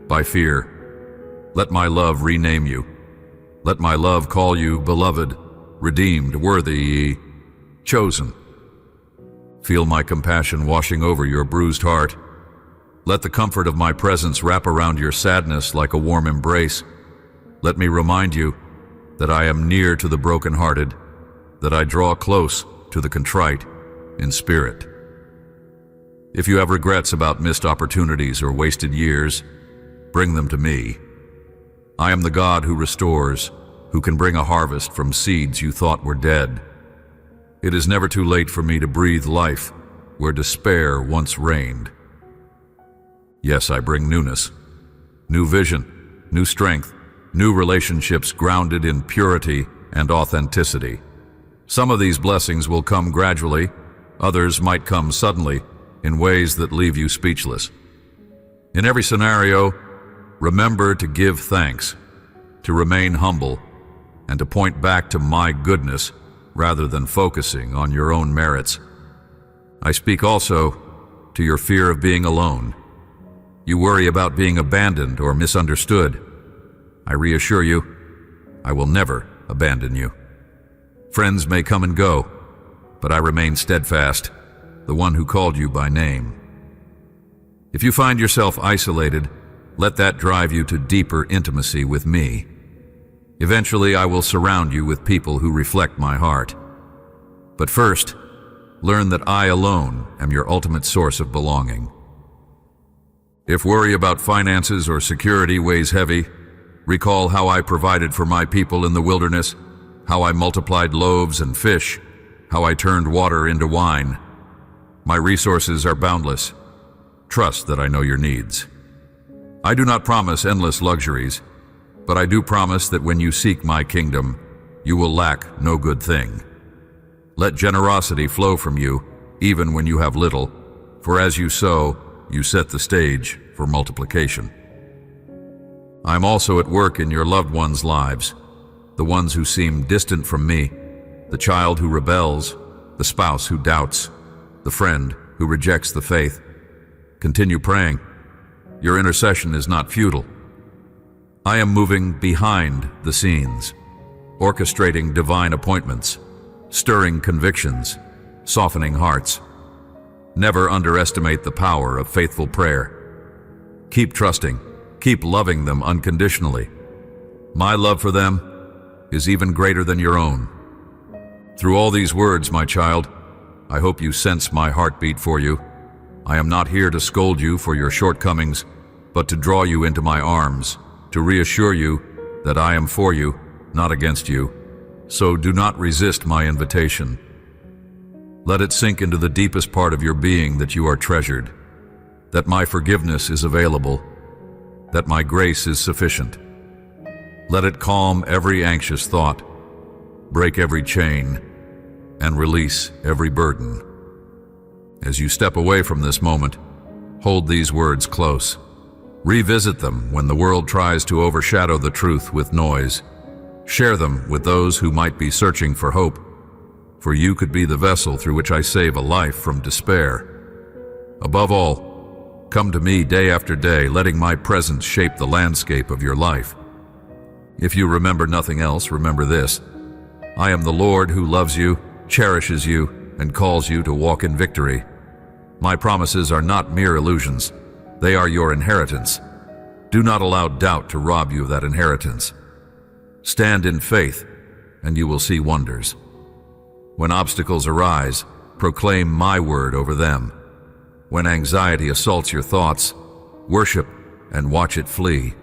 by fear. Let my love rename you. Let my love call you beloved, redeemed, worthy, chosen. Feel my compassion washing over your bruised heart. Let the comfort of my presence wrap around your sadness like a warm embrace. Let me remind you that I am near to the brokenhearted, that I draw close to the contrite in spirit. If you have regrets about missed opportunities or wasted years, bring them to me. I am the God who restores, who can bring a harvest from seeds you thought were dead. It is never too late for me to breathe life where despair once reigned. Yes, I bring newness, new vision, new strength, new relationships grounded in purity and authenticity. Some of these blessings will come gradually, others might come suddenly in ways that leave you speechless. In every scenario, remember to give thanks, to remain humble, and to point back to my goodness rather than focusing on your own merits. I speak also to your fear of being alone. You worry about being abandoned or misunderstood. I reassure you, I will never abandon you. Friends may come and go, but I remain steadfast, the one who called you by name. If you find yourself isolated, let that drive you to deeper intimacy with me. Eventually, I will surround you with people who reflect my heart. But first, learn that I alone am your ultimate source of belonging. If worry about finances or security weighs heavy, recall how I provided for my people in the wilderness, how I multiplied loaves and fish, how I turned water into wine. My resources are boundless. Trust that I know your needs. I do not promise endless luxuries, but I do promise that when you seek my kingdom, you will lack no good thing. Let generosity flow from you, even when you have little, for as you sow, you set the stage for multiplication. I am also at work in your loved ones' lives, the ones who seem distant from me, the child who rebels, the spouse who doubts, the friend who rejects the faith. Continue praying. Your intercession is not futile. I am moving behind the scenes, orchestrating divine appointments, stirring convictions, softening hearts. Never underestimate the power of faithful prayer. Keep trusting, keep loving them unconditionally. My love for them is even greater than your own. Through all these words, my child, I hope you sense my heartbeat for you. I am not here to scold you for your shortcomings, but to draw you into my arms, to reassure you that I am for you, not against you. So do not resist my invitation. Let it sink into the deepest part of your being that you are treasured, that my forgiveness is available, that my grace is sufficient. Let it calm every anxious thought, break every chain, and release every burden. As you step away from this moment, hold these words close. Revisit them when the world tries to overshadow the truth with noise. Share them with those who might be searching for hope, for you could be the vessel through which I save a life from despair. Above all, come to me day after day, letting my presence shape the landscape of your life. If you remember nothing else, remember this: I am the Lord who loves you, cherishes you, and calls you to walk in victory. My promises are not mere illusions. They are your inheritance. Do not allow doubt to rob you of that inheritance. Stand in faith, and you will see wonders. When obstacles arise, proclaim my word over them. When anxiety assaults your thoughts, worship and watch it flee.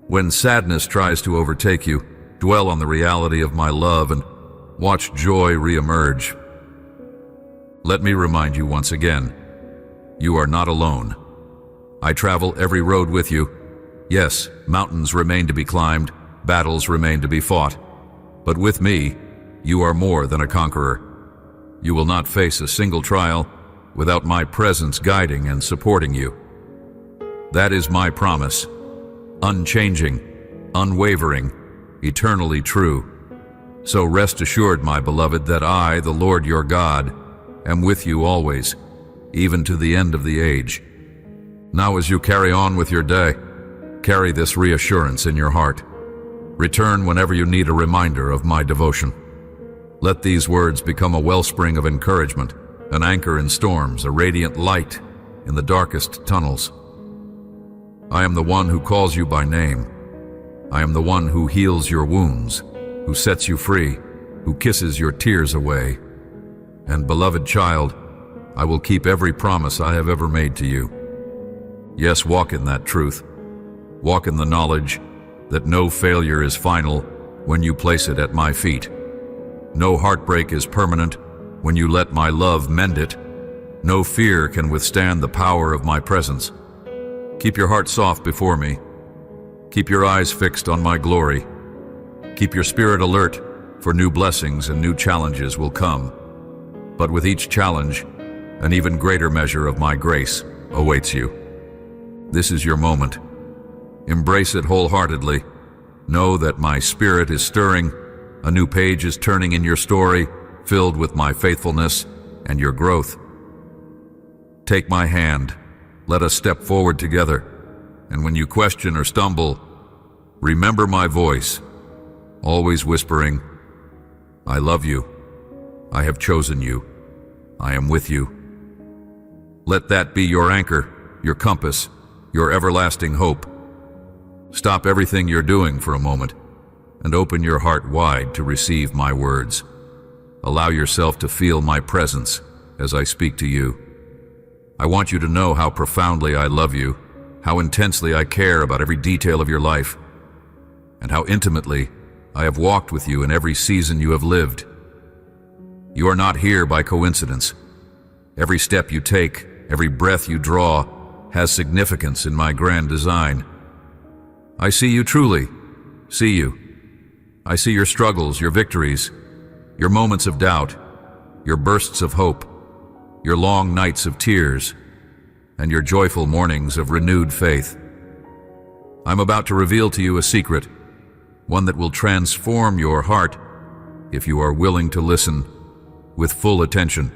When sadness tries to overtake you, dwell on the reality of my love and watch joy reemerge. Let me remind you once again, you are not alone. I travel every road with you. Yes, mountains remain to be climbed, battles remain to be fought, but with me, you are more than a conqueror. You will not face a single trial without my presence guiding and supporting you. That is my promise, unchanging, unwavering, eternally true. So rest assured, my beloved, that I, the Lord your God, am with you always, even to the end of the age. Now as you carry on with your day, carry this reassurance in your heart. Return whenever you need a reminder of my devotion. Let these words become a wellspring of encouragement, an anchor in storms, a radiant light in the darkest tunnels. I am the one who calls you by name. I am the one who heals your wounds, who sets you free, who kisses your tears away. And beloved child, I will keep every promise I have ever made to you. Yes, walk in that truth. Walk in the knowledge that no failure is final when you place it at my feet. No heartbreak is permanent when you let my love mend it. No fear can withstand the power of my presence. Keep your heart soft before me. Keep your eyes fixed on my glory. Keep your spirit alert, for new blessings and new challenges will come. But with each challenge, an even greater measure of my grace awaits you. This is your moment. Embrace it wholeheartedly. Know that my spirit is stirring. A new page is turning in your story, filled with my faithfulness and your growth. Take my hand. Let us step forward together. And when you question or stumble, remember my voice, always whispering, I love you. I have chosen you. I am with you. Let that be your anchor, your compass, your everlasting hope. Stop everything you're doing for a moment and open your heart wide to receive my words. Allow yourself to feel my presence as I speak to you. I want you to know how profoundly I love you, how intensely I care about every detail of your life, and how intimately I have walked with you in every season you have lived. You are not here by coincidence. Every step you take, every breath you draw, has significance in my grand design. I see you truly, see you. I see your struggles, your victories, your moments of doubt, your bursts of hope, your long nights of tears, and your joyful mornings of renewed faith. I'm about to reveal to you a secret, one that will transform your heart if you are willing to listen with full attention.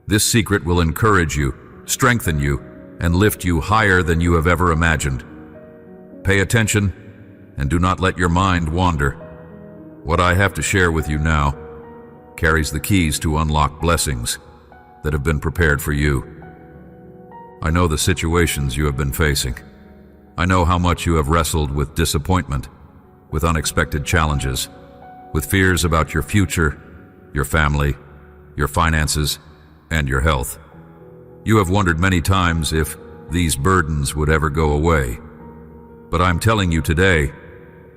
This secret will encourage you, strengthen you, and lift you higher than you have ever imagined. Pay attention and do not let your mind wander. What I have to share with you now carries the keys to unlock blessings that have been prepared for you. I know the situations you have been facing. I know how much you have wrestled with disappointment, with unexpected challenges, with fears about your future, your family, your finances, and your health. You have wondered many times if these burdens would ever go away. But I'm telling you today,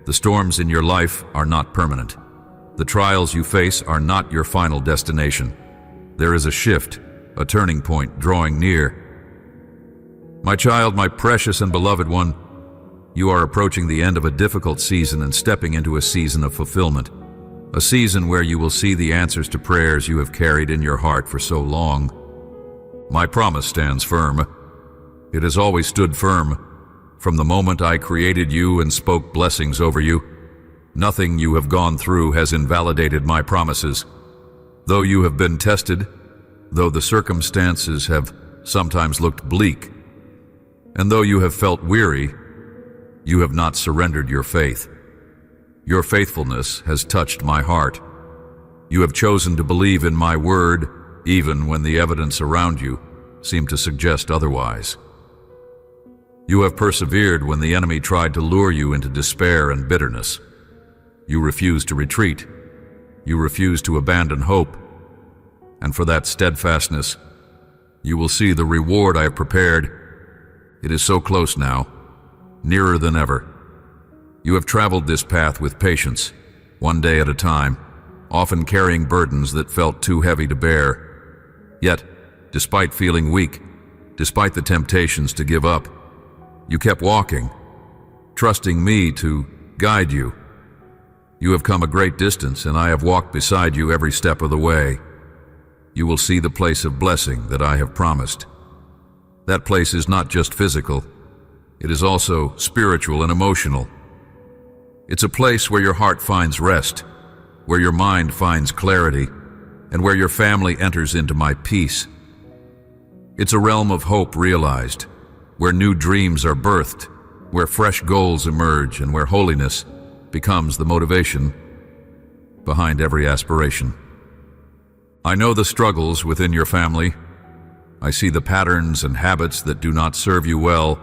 the storms in your life are not permanent. The trials you face are not your final destination. There is a shift, a turning point drawing near. My child, my precious and beloved one, you are approaching the end of a difficult season and stepping into a season of fulfillment. A season where you will see the answers to prayers you have carried in your heart for so long. My promise stands firm. It has always stood firm. From the moment I created you and spoke blessings over you, nothing you have gone through has invalidated my promises. Though you have been tested, though the circumstances have sometimes looked bleak, and though you have felt weary, you have not surrendered your faith. Your faithfulness has touched my heart. You have chosen to believe in my word, even when the evidence around you seemed to suggest otherwise. You have persevered when the enemy tried to lure you into despair and bitterness. You refused to retreat. You refused to abandon hope. And for that steadfastness, you will see the reward I have prepared. It is so close now, nearer than ever. You have traveled this path with patience, one day at a time, often carrying burdens that felt too heavy to bear. Yet, despite feeling weak, despite the temptations to give up, you kept walking, trusting me to guide you. You have come a great distance, and I have walked beside you every step of the way. You will see the place of blessing that I have promised. That place is not just physical, it is also spiritual and emotional. It's a place where your heart finds rest, where your mind finds clarity, and where your family enters into my peace. It's a realm of hope realized, where new dreams are birthed, where fresh goals emerge, and where holiness becomes the motivation behind every aspiration. I know the struggles within your family. I see the patterns and habits that do not serve you well,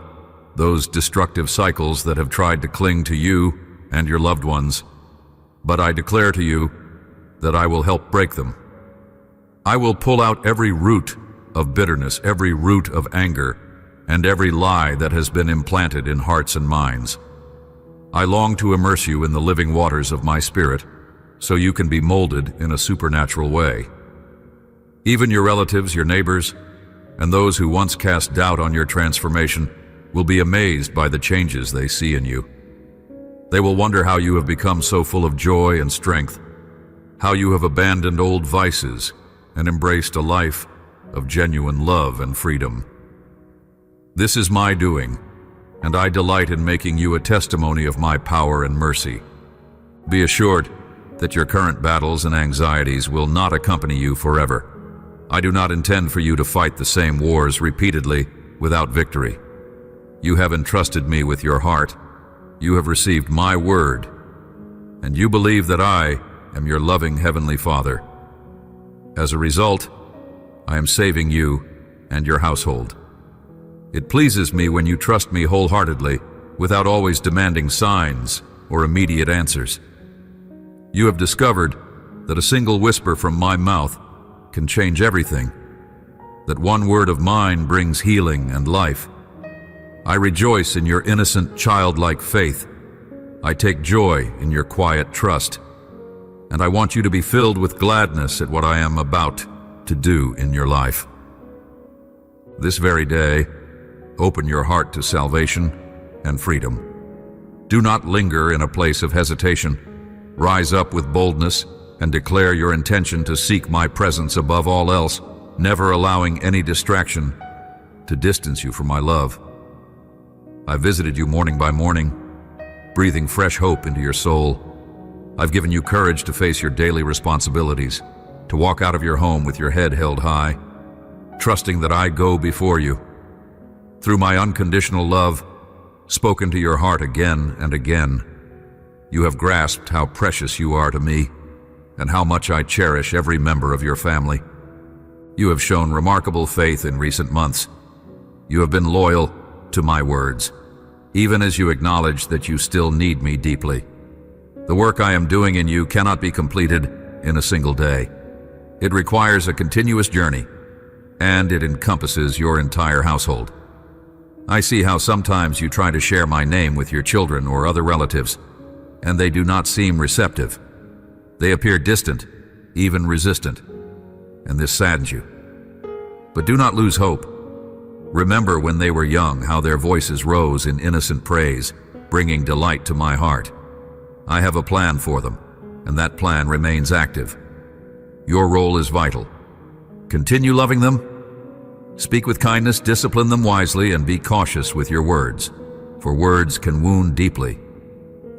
those destructive cycles that have tried to cling to you and your loved ones. But I declare to you that I will help break them. I will pull out every root of bitterness, every root of anger, and every lie that has been implanted in hearts and minds. I long to immerse you in the living waters of my Spirit, so you can be molded in a supernatural way. Even your relatives, your neighbors, and those who once cast doubt on your transformation will be amazed by the changes they see in you. They will wonder how you have become so full of joy and strength, how you have abandoned old vices and embraced a life of genuine love and freedom. This is my doing, and I delight in making you a testimony of my power and mercy. Be assured that your current battles and anxieties will not accompany you forever. I do not intend for you to fight the same wars repeatedly without victory. You have entrusted me with your heart. You have received my word, and you believe that I am your loving Heavenly Father. As a result, I am saving you and your household. It pleases me when you trust me wholeheartedly, without always demanding signs or immediate answers. You have discovered that a single whisper from my mouth can change everything, that one word of mine brings healing and life. I rejoice in your innocent, childlike faith. I take joy in your quiet trust, and I want you to be filled with gladness at what I am about to do in your life. This very day, open your heart to salvation and freedom. Do not linger in a place of hesitation. Rise up with boldness and declare your intention to seek my presence above all else, never allowing any distraction to distance you from my love. I visited you morning by morning, breathing fresh hope into your soul. I've given you courage to face your daily responsibilities, to walk out of your home with your head held high, trusting that I go before you. Through my unconditional love, spoken to your heart again and again, you have grasped how precious you are to me and how much I cherish every member of your family. You have shown remarkable faith in recent months. You have been loyal to my words, even as you acknowledge that you still need me deeply. The work I am doing in you cannot be completed in a single day. It requires a continuous journey, and it encompasses your entire household. I see how sometimes you try to share my name with your children or other relatives, and they do not seem receptive. They appear distant, even resistant. and this saddens you. But do not lose hope. Remember when they were young how their voices rose in innocent praise, bringing delight to my heart. I have a plan for them, and that plan remains active. Your role is vital. Continue loving them. Speak with kindness, discipline them wisely, and be cautious with your words, for words can wound deeply.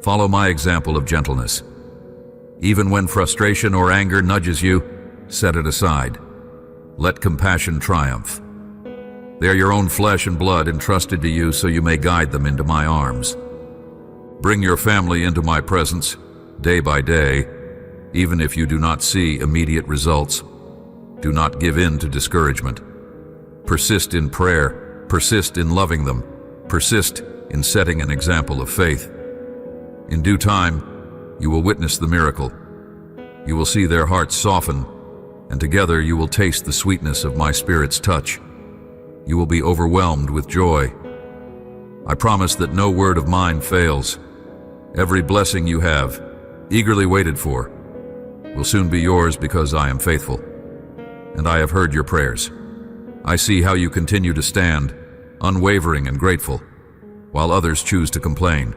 Follow my example of gentleness. Even when frustration or anger nudges you, set it aside. Let compassion triumph. They are your own flesh and blood entrusted to you so you may guide them into my arms. Bring your family into my presence, day by day, even if you do not see immediate results. Do not give in to discouragement. Persist in prayer, persist in loving them, persist in setting an example of faith. In due time, you will witness the miracle. You will see their hearts soften, and together you will taste the sweetness of my Spirit's touch. You will be overwhelmed with joy. I promise that no word of mine fails. Every blessing you have, eagerly waited for, will soon be yours because I am faithful, and I have heard your prayers. I see how you continue to stand, unwavering and grateful, while others choose to complain.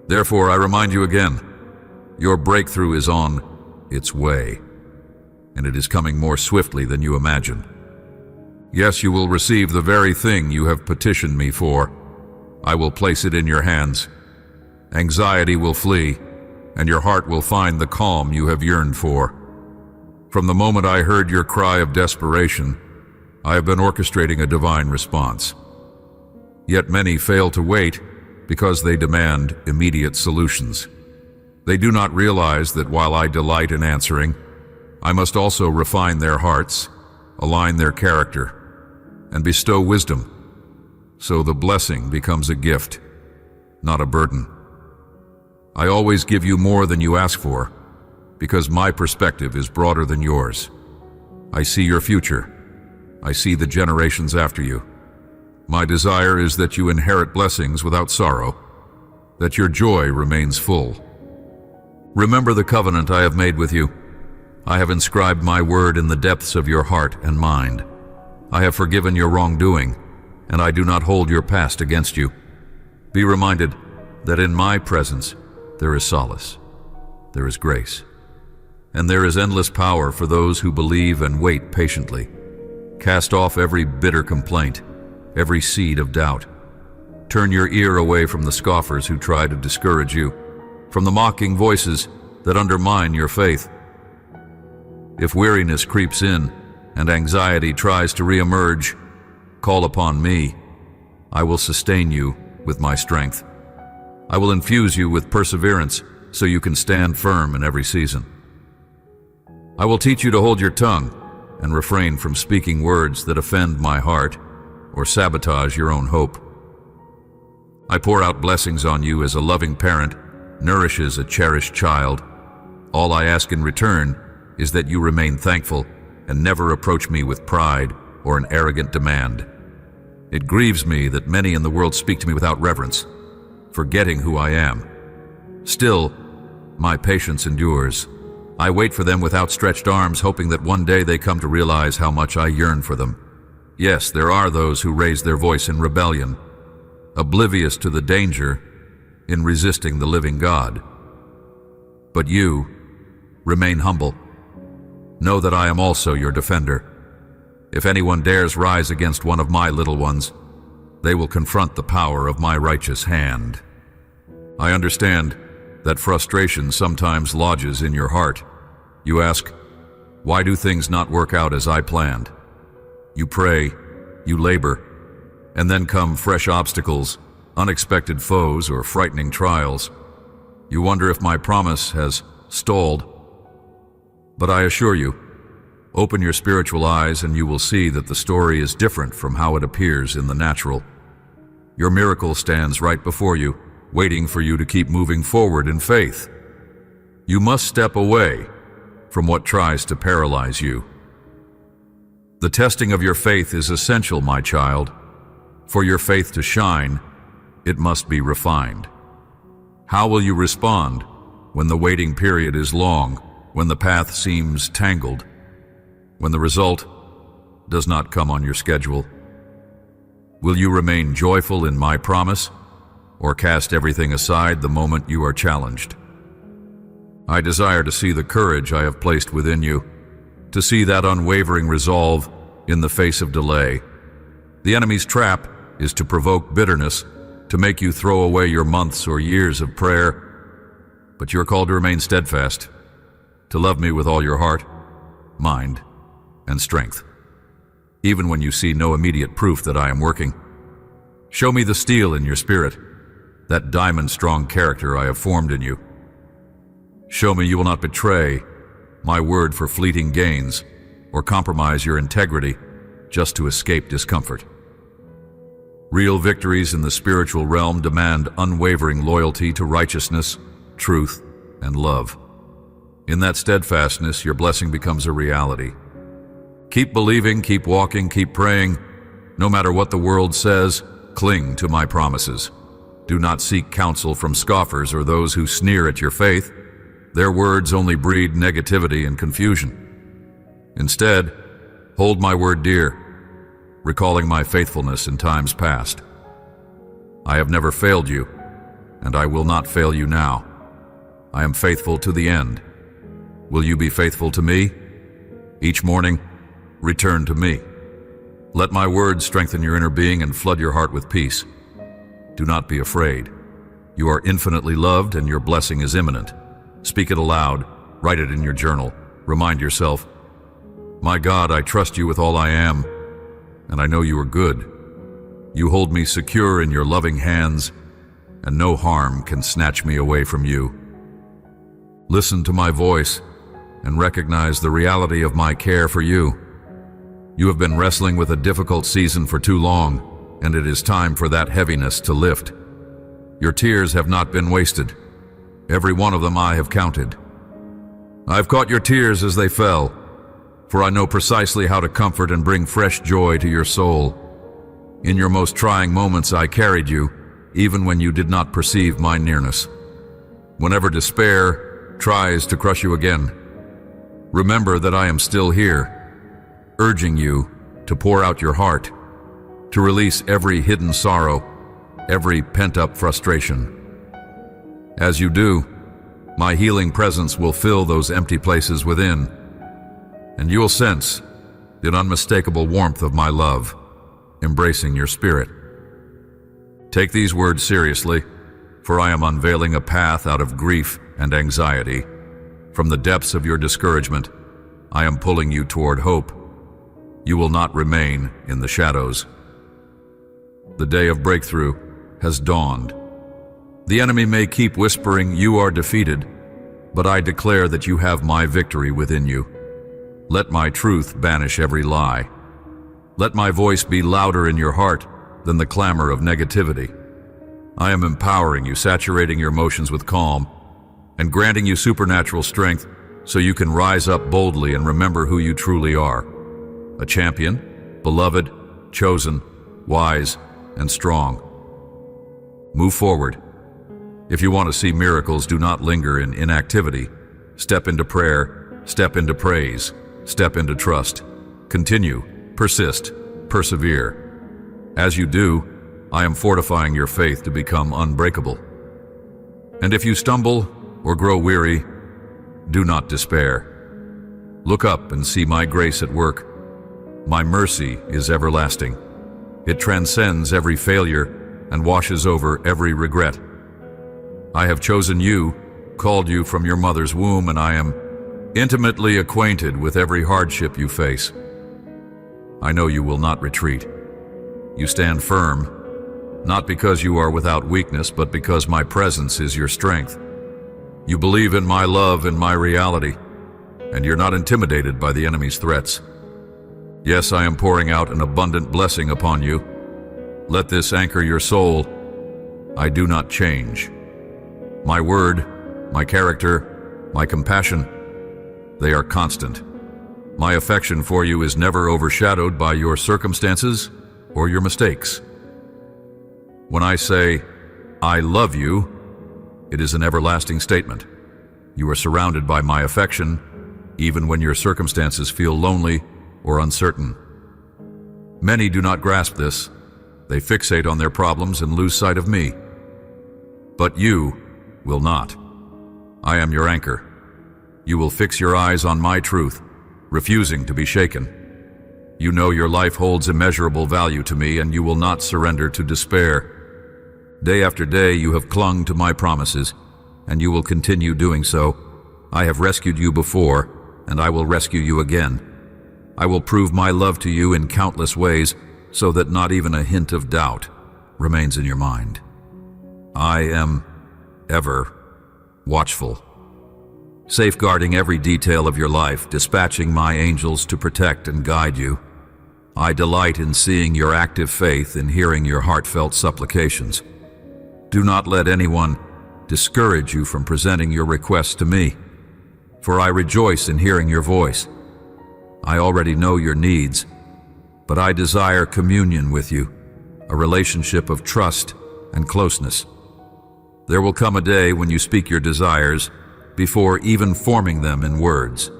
Therefore, I remind you again, your breakthrough is on its way, and it is coming more swiftly than you imagine. Yes, you will receive the very thing you have petitioned me for. I will place it in your hands. Anxiety will flee, and your heart will find the calm you have yearned for. From the moment I heard your cry of desperation, I have been orchestrating a divine response. Yet many fail to wait because they demand immediate solutions. They do not realize that while I delight in answering, I must also refine their hearts, align their character, and bestow wisdom, so the blessing becomes a gift, not a burden. I always give you more than you ask for, because my perspective is broader than yours. I see your future. I see the generations after you. My desire is that you inherit blessings without sorrow, that your joy remains full. Remember the covenant I have made with you. I have inscribed my word in the depths of your heart and mind. I have forgiven your wrongdoing, and I do not hold your past against you. Be reminded that in my presence there is solace, there is grace, and there is endless power for those who believe and wait patiently. Cast off every bitter complaint, every seed of doubt. Turn your ear away from the scoffers who try to discourage you, from the mocking voices that undermine your faith. If weariness creeps in and anxiety tries to reemerge, call upon me. I will sustain you with my strength. I will infuse you with perseverance so you can stand firm in every season. I will teach you to hold your tongue and refrain from speaking words that offend my heart or sabotage your own hope. I pour out blessings on you as a loving parent nourishes a cherished child. All I ask in return is that you remain thankful and never approach me with pride or an arrogant demand. It grieves me that many in the world speak to me without reverence, forgetting who I am. Still, my patience endures. I wait for them with outstretched arms, hoping that one day they come to realize how much I yearn for them. Yes, there are those who raise their voice in rebellion, oblivious to the danger in resisting the living God. But you remain humble. Know that I am also your defender. If anyone dares rise against one of my little ones, they will confront the power of my righteous hand. I understand that frustration sometimes lodges in your heart. You ask, why do things not work out as I planned? You pray, you labor, and then come fresh obstacles, unexpected foes, or frightening trials. You wonder if my promise has stalled. But I assure you, open your spiritual eyes and you will see that the story is different from how it appears in the natural. Your miracle stands right before you, waiting for you to keep moving forward in faith. You must step away from what tries to paralyze you. The testing of your faith is essential, my child. For your faith to shine, it must be refined. How will you respond when the waiting period is long, when the path seems tangled? when the result does not come on your schedule? Will you remain joyful in my promise, or cast everything aside the moment you are challenged? I desire to see the courage I have placed within you, to see that unwavering resolve in the face of delay. The enemy's trap is to provoke bitterness, to make you throw away your months or years of prayer, but you're called to remain steadfast, to love me with all your heart, mind, and strength. Even when you see no immediate proof that I am working, show me the steel in your spirit, that diamond-strong character I have formed in you. Show me you will not betray my word for fleeting gains or compromise your integrity just to escape discomfort. Real victories in the spiritual realm demand unwavering loyalty to righteousness, truth, and love. In that steadfastness, your blessing becomes a reality. Keep believing, keep walking, keep praying. No matter what the world says, cling to my promises. Do not seek counsel from scoffers or those who sneer at your faith. Their words only breed negativity and confusion. Instead, hold my word dear, recalling my faithfulness in times past. I have never failed you, and I will not fail you now. I am faithful to the end. Will you be faithful to me? Each morning, return to me. Let my words strengthen your inner being and flood your heart with peace. Do not be afraid. You are infinitely loved and your blessing is imminent. Speak it aloud, write it in your journal. Remind yourself, my God, I trust you with all I am, and I know you are good. You hold me secure in your loving hands, and no harm can snatch me away from you. Listen to my voice and recognize the reality of my care for you. You have been wrestling with a difficult season for too long, and it is time for that heaviness to lift. Your tears have not been wasted. Every one of them I have counted. I've caught your tears as they fell, for I know precisely how to comfort and bring fresh joy to your soul. In your most trying moments I carried you, even when you did not perceive my nearness. Whenever despair tries to crush you again, remember that I am still here, urging you to pour out your heart, to release every hidden sorrow, every pent-up frustration. As you do, my healing presence will fill those empty places within, and you will sense the unmistakable warmth of my love, embracing your spirit. Take these words seriously, for I am unveiling a path out of grief and anxiety. From the depths of your discouragement, I am pulling you toward hope. You will not remain in the shadows. The day of breakthrough has dawned. The enemy may keep whispering, you are defeated, but I declare that you have my victory within you. Let my truth banish every lie. Let my voice be louder in your heart than the clamor of negativity. I am empowering you, saturating your emotions with calm, and granting you supernatural strength so you can rise up boldly and remember who you truly are. A champion, beloved, chosen, wise, and strong. Move forward. If you want to see miracles, do not linger in inactivity. Step into prayer, step into praise, step into trust. Continue, persist, persevere. As you do, I am fortifying your faith to become unbreakable. And if you stumble or grow weary, do not despair. Look up and see my grace at work. My mercy is everlasting. It transcends every failure and washes over every regret. I have chosen you, called you from your mother's womb, and I am intimately acquainted with every hardship you face. I know you will not retreat. You stand firm, not because you are without weakness, but because my presence is your strength. You believe in my love and my reality, and you're not intimidated by the enemy's threats. Yes, I am pouring out an abundant blessing upon you. Let this anchor your soul. I do not change. My word, my character, my compassion, they are constant. My affection for you is never overshadowed by your circumstances or your mistakes. When I say, I love you, it is an everlasting statement. You are surrounded by my affection, even when your circumstances feel lonely or uncertain. Many do not grasp this. They fixate on their problems and lose sight of me. But you will not. I am your anchor. You will fix your eyes on my truth, refusing to be shaken. You know your life holds immeasurable value to me, and you will not surrender to despair. Day after day you have clung to my promises, and you will continue doing so. I have rescued you before, and I will rescue you again. I will prove my love to you in countless ways, so that not even a hint of doubt remains in your mind. I am ever watchful, safeguarding every detail of your life, dispatching my angels to protect and guide you. I delight in seeing your active faith and hearing your heartfelt supplications. Do not let anyone discourage you from presenting your requests to me, for I rejoice in hearing your voice. I already know your needs, but I desire communion with you, a relationship of trust and closeness. There will come a day when you speak your desires before even forming them in words,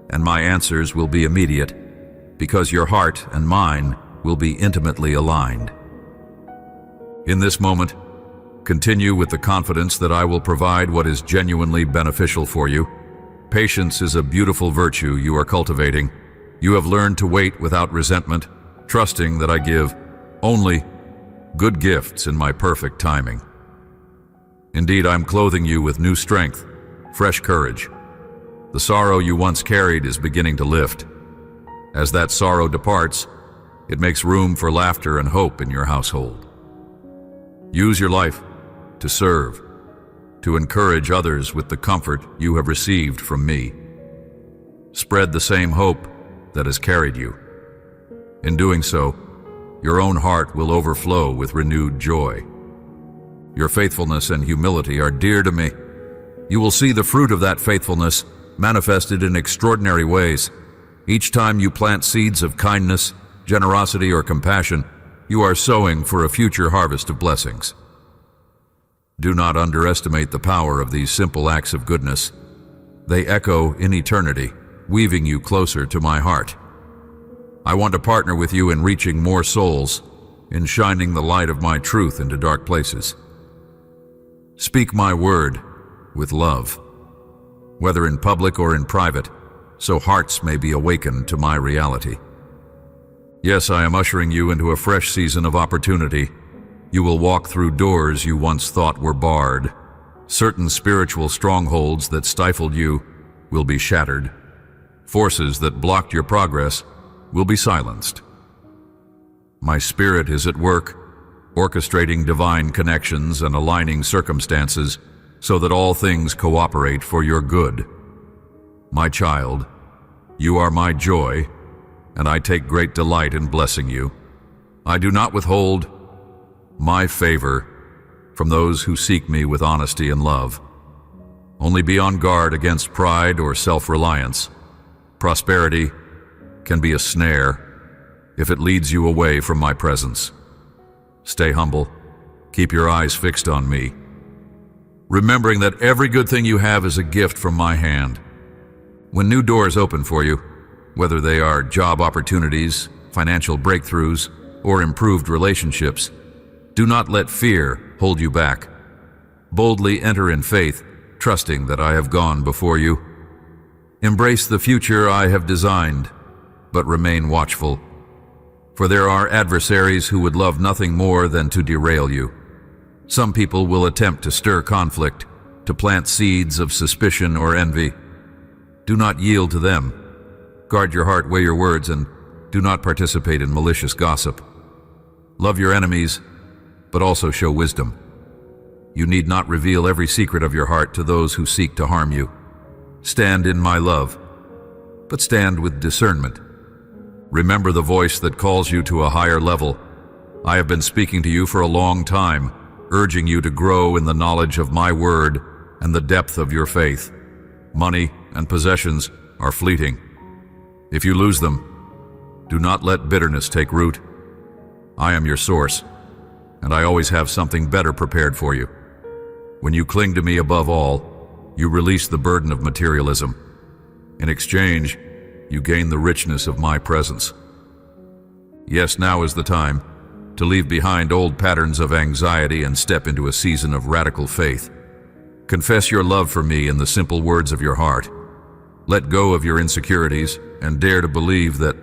and my answers will be immediate, because your heart and mine will be intimately aligned. In this moment, continue with the confidence that I will provide what is genuinely beneficial for you. Patience is a beautiful virtue you are cultivating. You have learned to wait without resentment, trusting that I give only good gifts in my perfect timing. Indeed, I'm clothing you with new strength, fresh courage. The sorrow you once carried is beginning to lift. As that sorrow departs, it makes room for laughter and hope in your household. Use your life to serve, to encourage others with the comfort you have received from me. Spread the same hope that has carried you. In doing so, your own heart will overflow with renewed joy. Your faithfulness and humility are dear to me. You will see the fruit of that faithfulness manifested in extraordinary ways. Each time you plant seeds of kindness, generosity, or compassion, you are sowing for a future harvest of blessings. Do not underestimate the power of these simple acts of goodness. They echo in eternity, weaving you closer to my heart. I want to partner with you in reaching more souls, in shining the light of my truth into dark places. Speak my word with love, whether in public or in private, so hearts may be awakened to my reality. Yes, I am ushering you into a fresh season of opportunity. You will walk through doors you once thought were barred. Certain spiritual strongholds that stifled you will be shattered. Forces that blocked your progress will be silenced. My Spirit is at work, orchestrating divine connections and aligning circumstances so that all things cooperate for your good. My child, you are my joy, and I take great delight in blessing you. I do not withhold my favor from those who seek me with honesty and love. Only be on guard against pride or self-reliance. Prosperity can be a snare if it leads you away from my presence. Stay humble. Keep your eyes fixed on me, remembering that every good thing you have is a gift from my hand. When new doors open for you, whether they are job opportunities, financial breakthroughs, or improved relationships, do not let fear hold you back. Boldly enter in faith, trusting that I have gone before you. Embrace the future I have designed, but remain watchful, for there are adversaries who would love nothing more than to derail you. Some people will attempt to stir conflict, to plant seeds of suspicion or envy. Do not yield to them. Guard your heart, weigh your words, and do not participate in malicious gossip. Love your enemies, but also show wisdom. You need not reveal every secret of your heart to those who seek to harm you. Stand in my love, but stand with discernment. Remember the voice that calls you to a higher level. I have been speaking to you for a long time, urging you to grow in the knowledge of my word and the depth of your faith. Money and possessions are fleeting. If you lose them, do not let bitterness take root. I am your source, and I always have something better prepared for you. When you cling to me above all, you release the burden of materialism. In exchange, you gain the richness of my presence. Yes, now is the time to leave behind old patterns of anxiety and step into a season of radical faith. Confess your love for me in the simple words of your heart. Let go of your insecurities and dare to believe that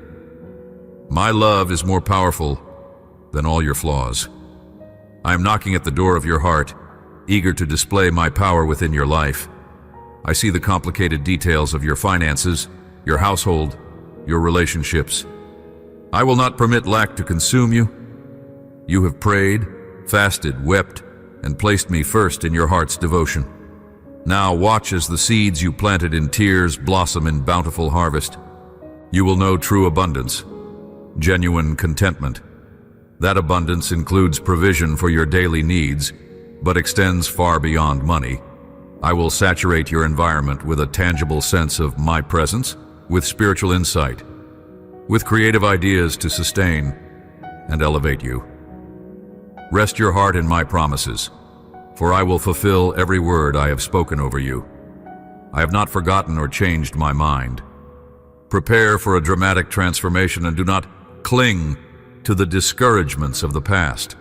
my love is more powerful than all your flaws. I am knocking at the door of your heart, eager to display my power within your life. I see the complicated details of your finances, your household, your relationships. I will not permit lack to consume you. You have prayed, fasted, wept, and placed me first in your heart's devotion. Now watch as the seeds you planted in tears blossom in bountiful harvest. You will know true abundance, genuine contentment. That abundance includes provision for your daily needs, but extends far beyond money. I will saturate your environment with a tangible sense of my presence, with spiritual insight, with creative ideas to sustain and elevate you. Rest your heart in my promises, for I will fulfill every word I have spoken over you. I have not forgotten or changed my mind. Prepare for a dramatic transformation and do not cling to the discouragements of the past.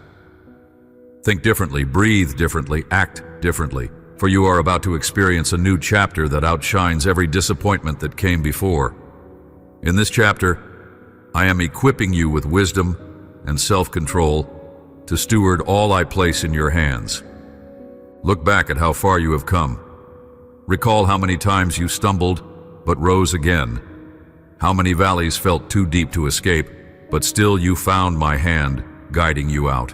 Think differently, breathe differently, act differently, for you are about to experience a new chapter that outshines every disappointment that came before. In this chapter, I am equipping you with wisdom and self-control to steward all I place in your hands. Look back at how far you have come. Recall how many times you stumbled but rose again. How many valleys felt too deep to escape, but still you found my hand guiding you out.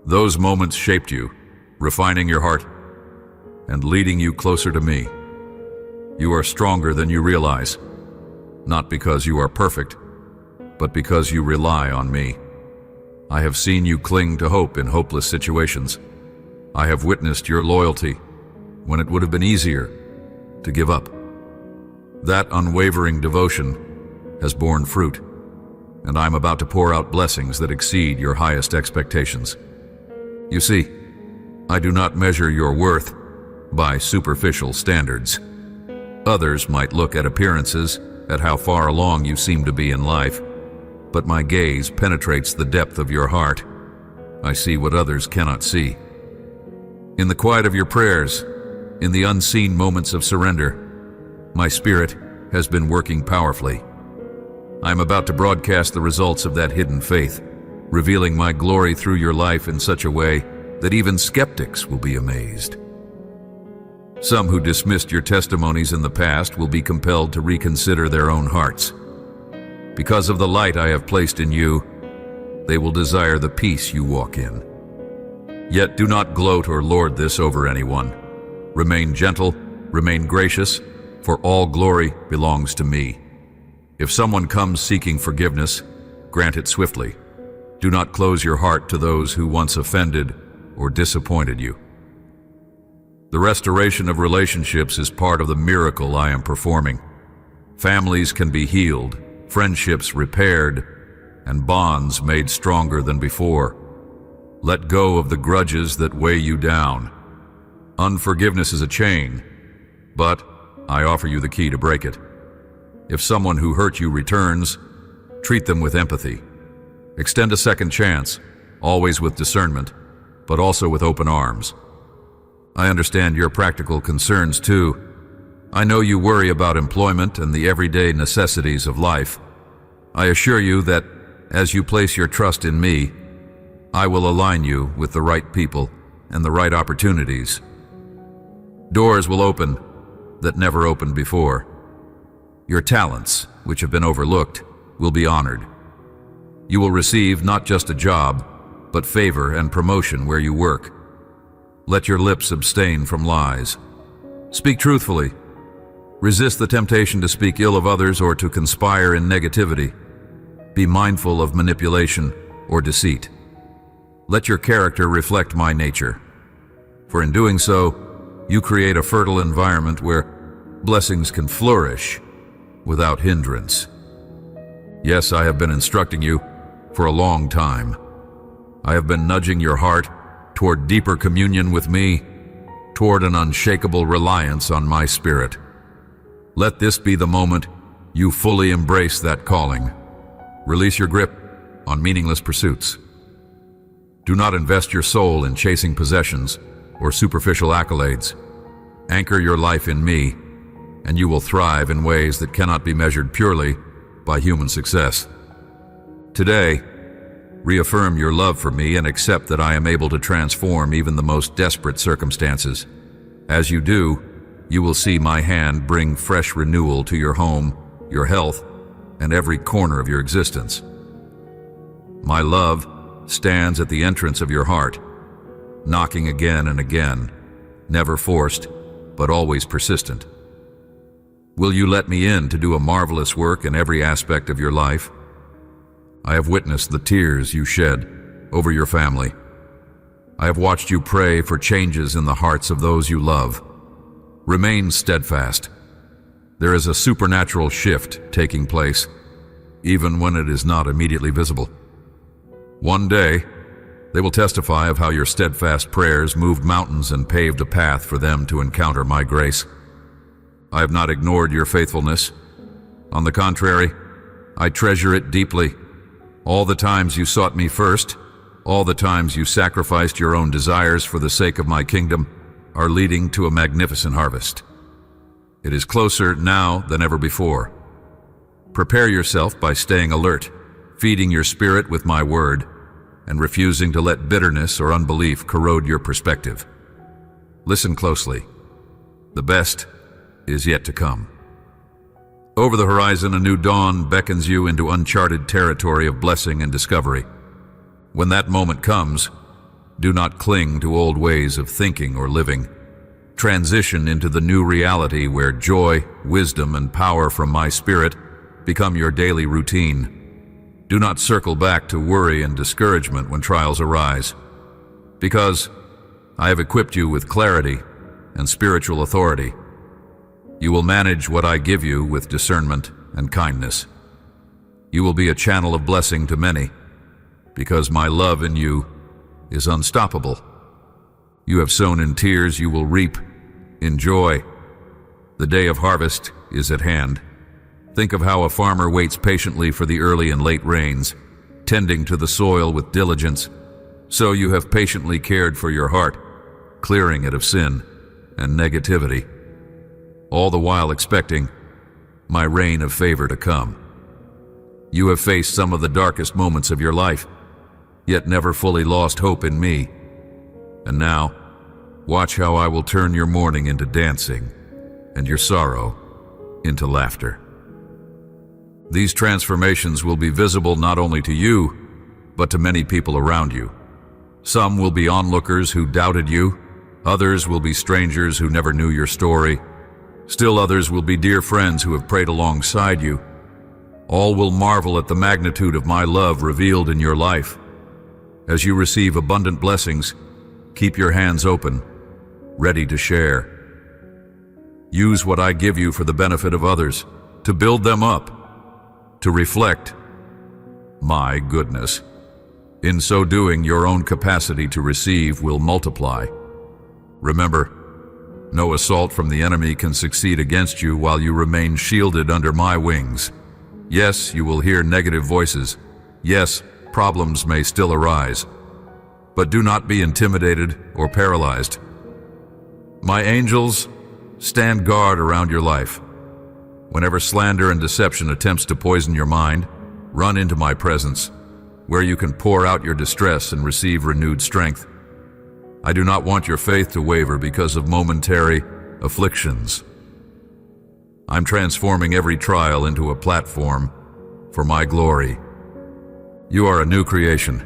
Those moments shaped you, refining your heart and leading you closer to me. You are stronger than you realize, not because you are perfect, but because you rely on me. I have seen you cling to hope in hopeless situations. I have witnessed your loyalty when it would have been easier to give up. That unwavering devotion has borne fruit, and I'm about to pour out blessings that exceed your highest expectations. You see, I do not measure your worth by superficial standards. Others might look at appearances, at how far along you seem to be in life, but my gaze penetrates the depth of your heart. I see what others cannot see. In the quiet of your prayers, in the unseen moments of surrender, my spirit has been working powerfully. I am about to broadcast the results of that hidden faith, revealing my glory through your life in such a way that even skeptics will be amazed. Some who dismissed your testimonies in the past will be compelled to reconsider their own hearts. Because of the light I have placed in you, they will desire the peace you walk in. Yet do not gloat or lord this over anyone. Remain gentle, remain gracious, for all glory belongs to me. If someone comes seeking forgiveness, grant it swiftly. Do not close your heart to those who once offended or disappointed you. The restoration of relationships is part of the miracle I am performing. Families can be healed, friendships repaired, and bonds made stronger than before. Let go of the grudges that weigh you down. Unforgiveness is a chain, but I offer you the key to break it. If someone who hurt you returns, treat them with empathy. Extend a second chance, always with discernment, but also with open arms. I understand your practical concerns too. I know you worry about employment and the everyday necessities of life. I assure you that as you place your trust in me, I will align you with the right people and the right opportunities. Doors will open that never opened before. Your talents, which have been overlooked, will be honored. You will receive not just a job, but favor and promotion where you work. Let your lips abstain from lies. Speak truthfully. Resist the temptation to speak ill of others or to conspire in negativity. Be mindful of manipulation or deceit. Let your character reflect my nature, for in doing so, you create a fertile environment where blessings can flourish without hindrance. Yes, I have been instructing you for a long time. I have been nudging your heart toward deeper communion with me, toward an unshakable reliance on my spirit. Let this be the moment you fully embrace that calling. Release your grip on meaningless pursuits. Do not invest your soul in chasing possessions or superficial accolades. Anchor your life in me, and you will thrive in ways that cannot be measured purely by human success. Today, reaffirm your love for me and accept that I am able to transform even the most desperate circumstances. As you do, you will see my hand bring fresh renewal to your home, your health, and every corner of your existence. My love stands at the entrance of your heart, knocking again and again, never forced, but always persistent. Will you let me in to do a marvelous work in every aspect of your life? I have witnessed the tears you shed over your family. I have watched you pray for changes in the hearts of those you love. Remain steadfast. There is a supernatural shift taking place, even when it is not immediately visible. One day, they will testify of how your steadfast prayers moved mountains and paved a path for them to encounter my grace. I have not ignored your faithfulness. On the contrary, I treasure it deeply. All the times you sought me first, all the times you sacrificed your own desires for the sake of my kingdom, are leading to a magnificent harvest. It is closer now than ever before. Prepare yourself by staying alert, feeding your spirit with my word, and refusing to let bitterness or unbelief corrode your perspective. Listen closely. The best is yet to come. Over the horizon, a new dawn beckons you into uncharted territory of blessing and discovery. When that moment comes, do not cling to old ways of thinking or living. Transition into the new reality where joy, wisdom, and power from my spirit become your daily routine. Do not circle back to worry and discouragement when trials arise, because I have equipped you with clarity and spiritual authority. You will manage what I give you with discernment and kindness. You will be a channel of blessing to many, because my love in you is unstoppable. You have sown in tears, you will reap in joy. The day of harvest is at hand. Think of how a farmer waits patiently for the early and late rains, tending to the soil with diligence. So you have patiently cared for your heart, clearing it of sin and negativity, all the while expecting my reign of favor to come. You have faced some of the darkest moments of your life, yet never fully lost hope in me. And now, watch how I will turn your mourning into dancing and your sorrow into laughter. These transformations will be visible not only to you, but to many people around you. Some will be onlookers who doubted you, others will be strangers who never knew your story. Still others will be dear friends who have prayed alongside you. All will marvel at the magnitude of my love revealed in your life. As you receive abundant blessings, keep your hands open, ready to share. Use what I give you for the benefit of others, to build them up, to reflect my goodness. In so doing, your own capacity to receive will multiply. Remember, no assault from the enemy can succeed against you while you remain shielded under my wings. Yes, you will hear negative voices. Yes, problems may still arise. But do not be intimidated or paralyzed. My angels stand guard around your life. Whenever slander and deception attempts to poison your mind, run into my presence, where you can pour out your distress and receive renewed strength. I do not want your faith to waver because of momentary afflictions. I'm transforming every trial into a platform for my glory. You are a new creation.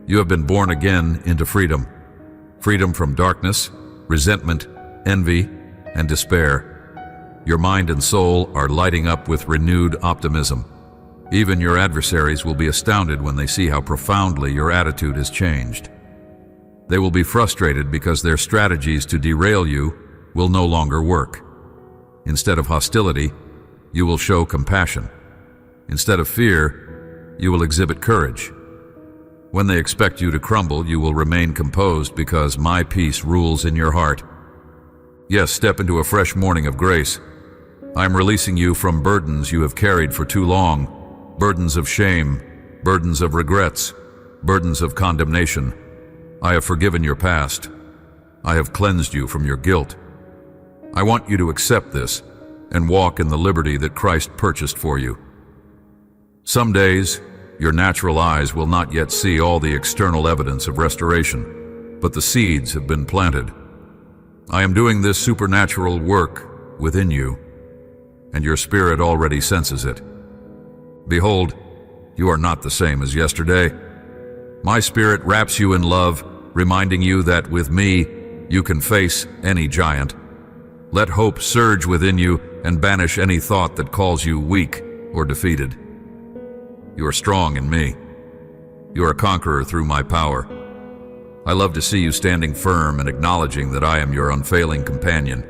You have been born again into freedom. Freedom from darkness, resentment, envy, and despair. Your mind and soul are lighting up with renewed optimism. Even your adversaries will be astounded when they see how profoundly your attitude has changed. They will be frustrated because their strategies to derail you will no longer work. Instead of hostility, you will show compassion. Instead of fear, you will exhibit courage. When they expect you to crumble, you will remain composed because my peace rules in your heart. Yes, step into a fresh morning of grace, I am releasing you from burdens you have carried for too long, burdens of shame, burdens of regrets, burdens of condemnation. I have forgiven your past. I have cleansed you from your guilt. I want you to accept this and walk in the liberty that Christ purchased for you. Some days, your natural eyes will not yet see all the external evidence of restoration, but the seeds have been planted. I am doing this supernatural work within you, and your spirit already senses it. Behold, you are not the same as yesterday. My spirit wraps you in love, reminding you that with me, you can face any giant. Let hope surge within you and banish any thought that calls you weak or defeated. You are strong in me. You are a conqueror through my power. I love to see you standing firm and acknowledging that I am your unfailing companion.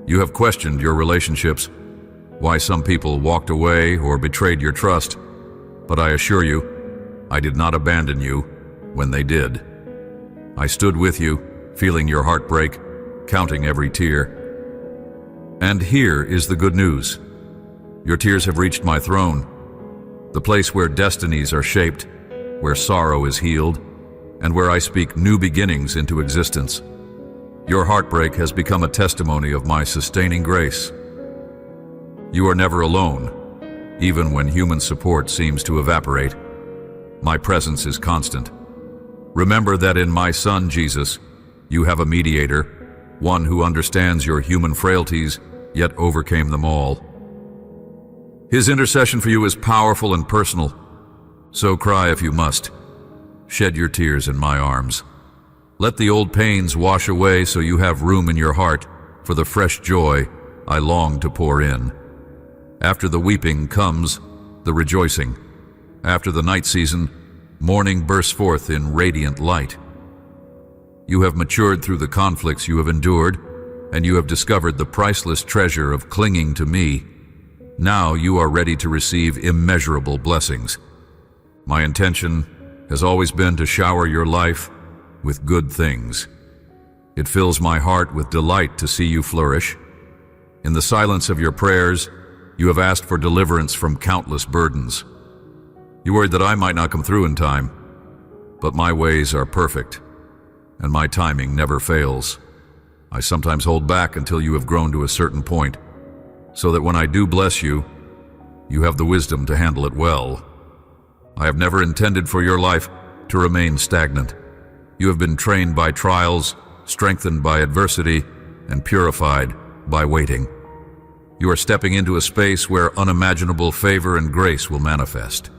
You have questioned your relationships, why some people walked away or betrayed your trust, but I assure you, I did not abandon you when they did. I stood with you, feeling your heart break, counting every tear. And here is the good news. Your tears have reached my throne, the place where destinies are shaped, where sorrow is healed, and where I speak new beginnings into existence. Your heartbreak has become a testimony of my sustaining grace. You are never alone, even when human support seems to evaporate. My presence is constant. Remember that in my Son, Jesus, you have a mediator, one who understands your human frailties, yet overcame them all. His intercession for you is powerful and personal, so cry if you must. Shed your tears in my arms. Let the old pains wash away so you have room in your heart for the fresh joy I long to pour in. After the weeping comes the rejoicing. After the night season, morning bursts forth in radiant light. You have matured through the conflicts you have endured, and you have discovered the priceless treasure of clinging to me. Now you are ready to receive immeasurable blessings. My intention has always been to shower your life with good things. It fills my heart with delight to see you flourish. In the silence of your prayers, you have asked for deliverance from countless burdens. You worried that I might not come through in time, but my ways are perfect, and my timing never fails. I sometimes hold back until you have grown to a certain point, so that when I do bless you, you have the wisdom to handle it well. I have never intended for your life to remain stagnant. You have been trained by trials, strengthened by adversity, and purified by waiting. You are stepping into a space where unimaginable favor and grace will manifest.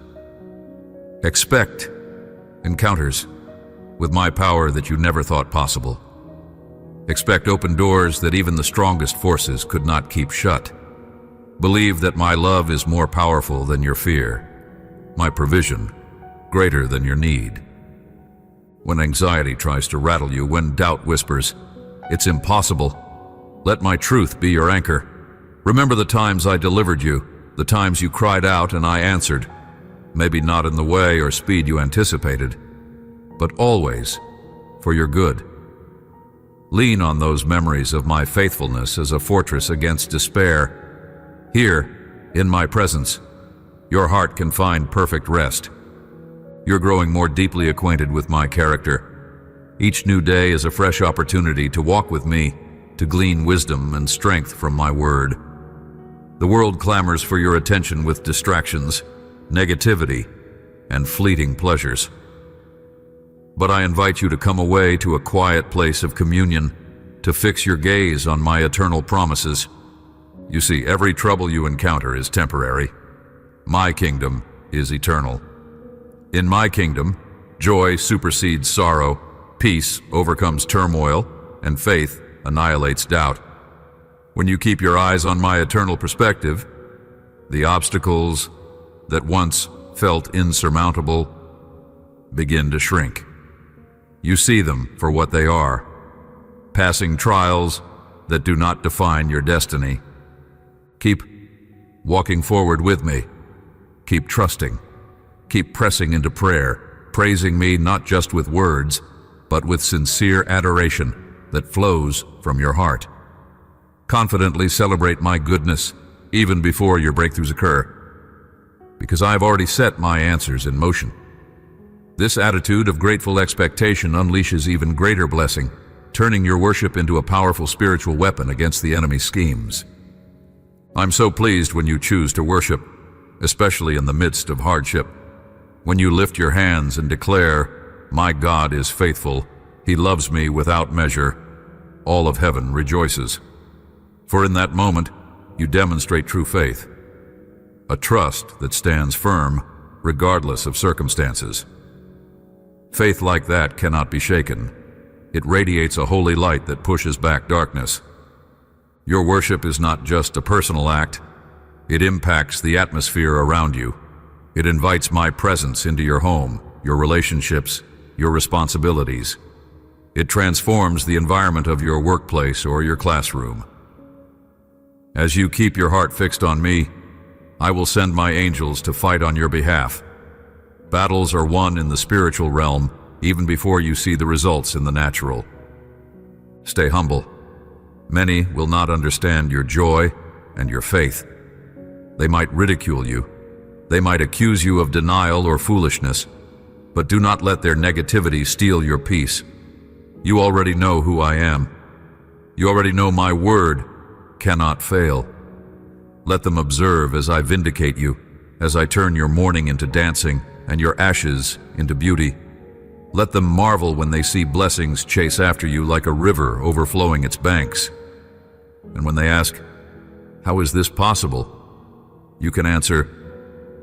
Expect encounters with my power that you never thought possible. Expect open doors that even the strongest forces could not keep shut. Believe that my love is more powerful than your fear, my provision greater than your need. When anxiety tries to rattle you, when doubt whispers, "It's impossible," let my truth be your anchor. Remember the times I delivered you, the times you cried out and I answered, maybe not in the way or speed you anticipated, but always for your good. Lean on those memories of my faithfulness as a fortress against despair. Here, in my presence, your heart can find perfect rest. You're growing more deeply acquainted with my character. Each new day is a fresh opportunity to walk with me, to glean wisdom and strength from my word. The world clamors for your attention with distractions, negativity, and fleeting pleasures. But I invite you to come away to a quiet place of communion, to fix your gaze on my eternal promises. You see, every trouble you encounter is temporary. My kingdom is eternal. In my kingdom, joy supersedes sorrow, peace overcomes turmoil, and faith annihilates doubt. When you keep your eyes on my eternal perspective, the obstacles that once felt insurmountable begin to shrink. You see them for what they are, passing trials that do not define your destiny. Keep walking forward with me. Keep trusting. Keep pressing into prayer, praising me not just with words, but with sincere adoration that flows from your heart. Confidently celebrate my goodness even before your breakthroughs occur, because I have already set my answers in motion. This attitude of grateful expectation unleashes even greater blessing, turning your worship into a powerful spiritual weapon against the enemy's schemes. I'm so pleased when you choose to worship, especially in the midst of hardship. When you lift your hands and declare, "My God is faithful, He loves me without measure," all of heaven rejoices. For in that moment, you demonstrate true faith, a trust that stands firm regardless of circumstances. Faith like that cannot be shaken. It radiates a holy light that pushes back darkness. Your worship is not just a personal act. It impacts the atmosphere around you. It invites my presence into your home, your relationships, your responsibilities. It transforms the environment of your workplace or your classroom. As you keep your heart fixed on me, I will send my angels to fight on your behalf. Battles are won in the spiritual realm even before you see the results in the natural. Stay humble. Many will not understand your joy and your faith. They might ridicule you. They might accuse you of denial or foolishness, but do not let their negativity steal your peace. You already know who I am. You already know my word cannot fail. Let them observe as I vindicate you, as I turn your mourning into dancing and your ashes into beauty. Let them marvel when they see blessings chase after you like a river overflowing its banks. And when they ask, "How is this possible?" you can answer,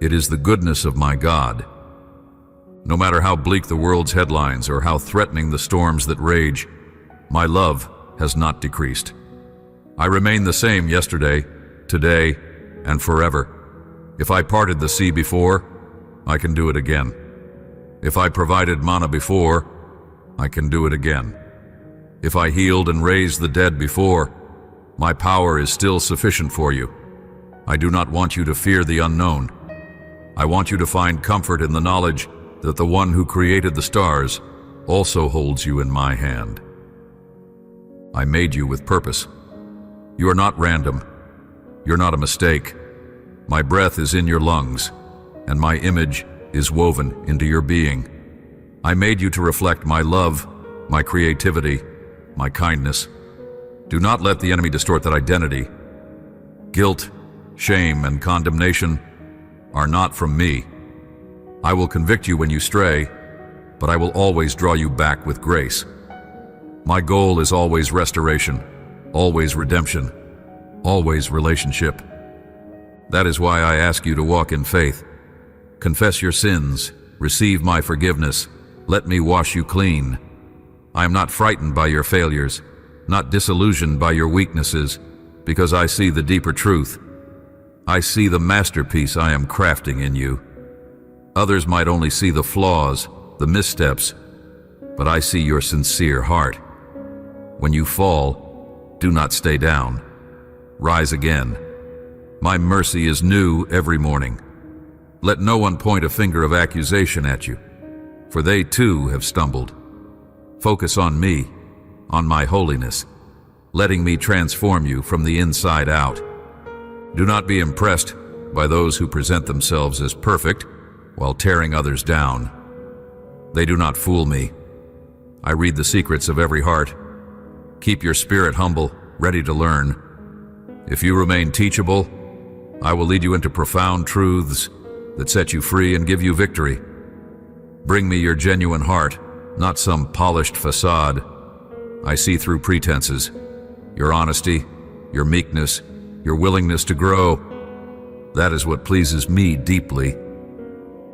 "It is the goodness of my God." No matter how bleak the world's headlines or how threatening the storms that rage, my love has not decreased. I remain the same yesterday, today, and forever. If I parted the sea before, I can do it again. If I provided manna before, I can do it again. If I healed and raised the dead before, my power is still sufficient for you. I do not want you to fear the unknown. I want you to find comfort in the knowledge that the one who created the stars also holds you in my hand. I made you with purpose. You are not random. You're not a mistake. My breath is in your lungs, and my image is woven into your being. I made you to reflect my love, my creativity, my kindness. Do not let the enemy distort that identity. Guilt, shame, and condemnation are not from me. I will convict you when you stray, but I will always draw you back with grace. My goal is always restoration, always redemption, always relationship. That is why I ask you to walk in faith. Confess your sins, receive my forgiveness, let me wash you clean. I am not frightened by your failures, not disillusioned by your weaknesses, because I see the deeper truth. I see the masterpiece I am crafting in you. Others might only see the flaws, the missteps, but I see your sincere heart. When you fall, do not stay down. Rise again. My mercy is new every morning. Let no one point a finger of accusation at you, for they too have stumbled. Focus on me, on my holiness, letting me transform you from the inside out. Do not be impressed by those who present themselves as perfect while tearing others down. They do not fool me. I read the secrets of every heart. Keep your spirit humble, ready to learn. If you remain teachable, I will lead you into profound truths that set you free and give you victory. Bring me your genuine heart, not some polished facade. I see through pretenses, your honesty, your meekness, your willingness to grow. That is what pleases me deeply.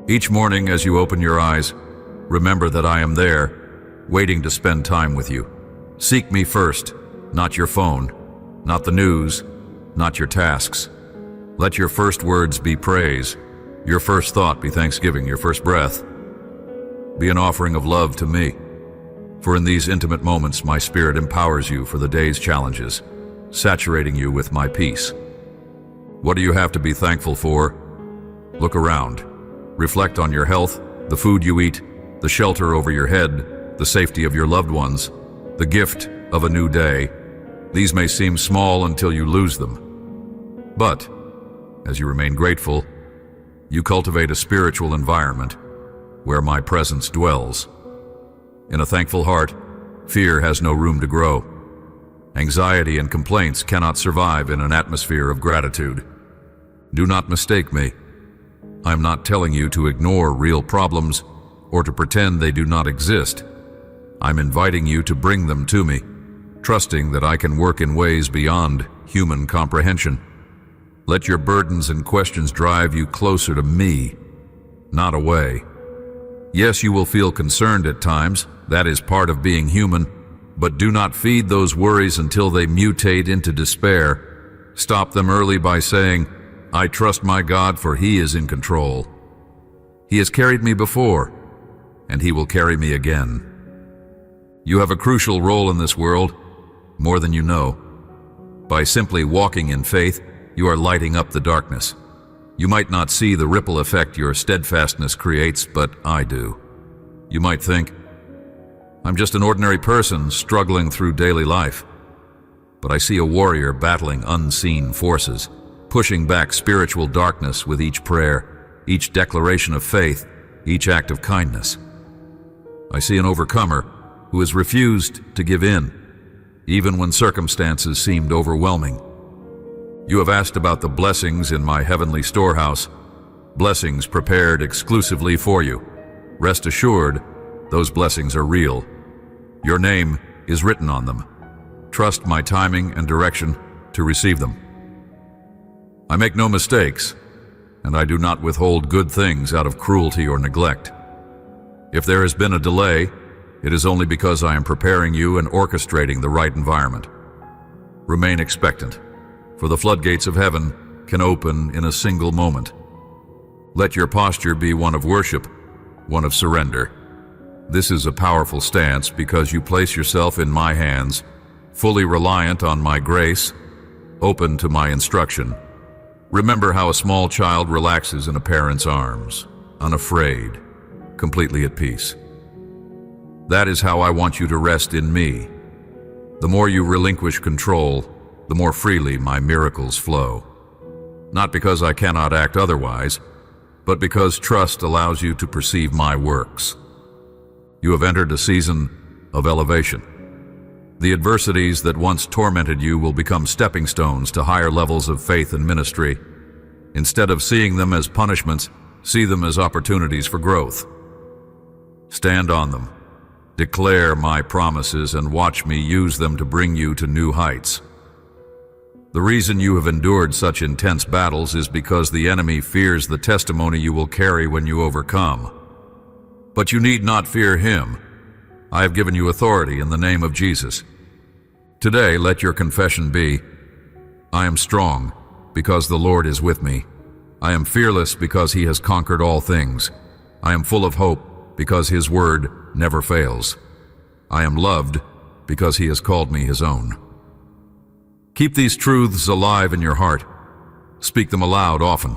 Each morning as you open your eyes, remember that I am there, waiting to spend time with you. Seek me first, not your phone, not the news, not your tasks. Let your first words be praise, your first thought be thanksgiving, your first breath be an offering of love to me. For in these intimate moments, my spirit empowers you for the day's challenges, saturating you with my peace. What do you have to be thankful for? Look around. Reflect on your health, the food you eat, the shelter over your head, the safety of your loved ones, the gift of a new day. These may seem small until you lose them. But, as you remain grateful, you cultivate a spiritual environment where my presence dwells. In a thankful heart, fear has no room to grow. Anxiety and complaints cannot survive in an atmosphere of gratitude. Do not mistake me. I am not telling you to ignore real problems or to pretend they do not exist. I'm inviting you to bring them to me, trusting that I can work in ways beyond human comprehension. Let your burdens and questions drive you closer to me, not away. Yes, you will feel concerned at times. That is part of being human. But do not feed those worries until they mutate into despair. Stop them early by saying, I trust my God, for He is in control. He has carried me before, and He will carry me again. You have a crucial role in this world, more than you know. By simply walking in faith, you are lighting up the darkness. You might not see the ripple effect your steadfastness creates, but I do. You might think, I'm just an ordinary person struggling through daily life. But I see a warrior battling unseen forces, pushing back spiritual darkness with each prayer, each declaration of faith, each act of kindness. I see an overcomer who has refused to give in, even when circumstances seemed overwhelming. You have asked about the blessings in my heavenly storehouse, blessings prepared exclusively for you. Rest assured, those blessings are real. Your name is written on them. Trust my timing and direction to receive them. I make no mistakes, and I do not withhold good things out of cruelty or neglect. If there has been a delay, it is only because I am preparing you and orchestrating the right environment. Remain expectant, for the floodgates of heaven can open in a single moment. Let your posture be one of worship, one of surrender. This is a powerful stance because you place yourself in my hands, fully reliant on my grace, open to my instruction. Remember how a small child relaxes in a parent's arms, unafraid, completely at peace. That is how I want you to rest in me. The more you relinquish control, the more freely my miracles flow. Not because I cannot act otherwise, but because trust allows you to perceive my works. You have entered a season of elevation. The adversities that once tormented you will become stepping stones to higher levels of faith and ministry. Instead of seeing them as punishments, see them as opportunities for growth. Stand on them. Declare my promises and watch me use them to bring you to new heights. The reason you have endured such intense battles is because the enemy fears the testimony you will carry when you overcome. But you need not fear him. I have given you authority in the name of Jesus. Today, let your confession be, I am strong because the Lord is with me. I am fearless because he has conquered all things. I am full of hope because his word never fails. I am loved because he has called me his own. Keep these truths alive in your heart. Speak them aloud often.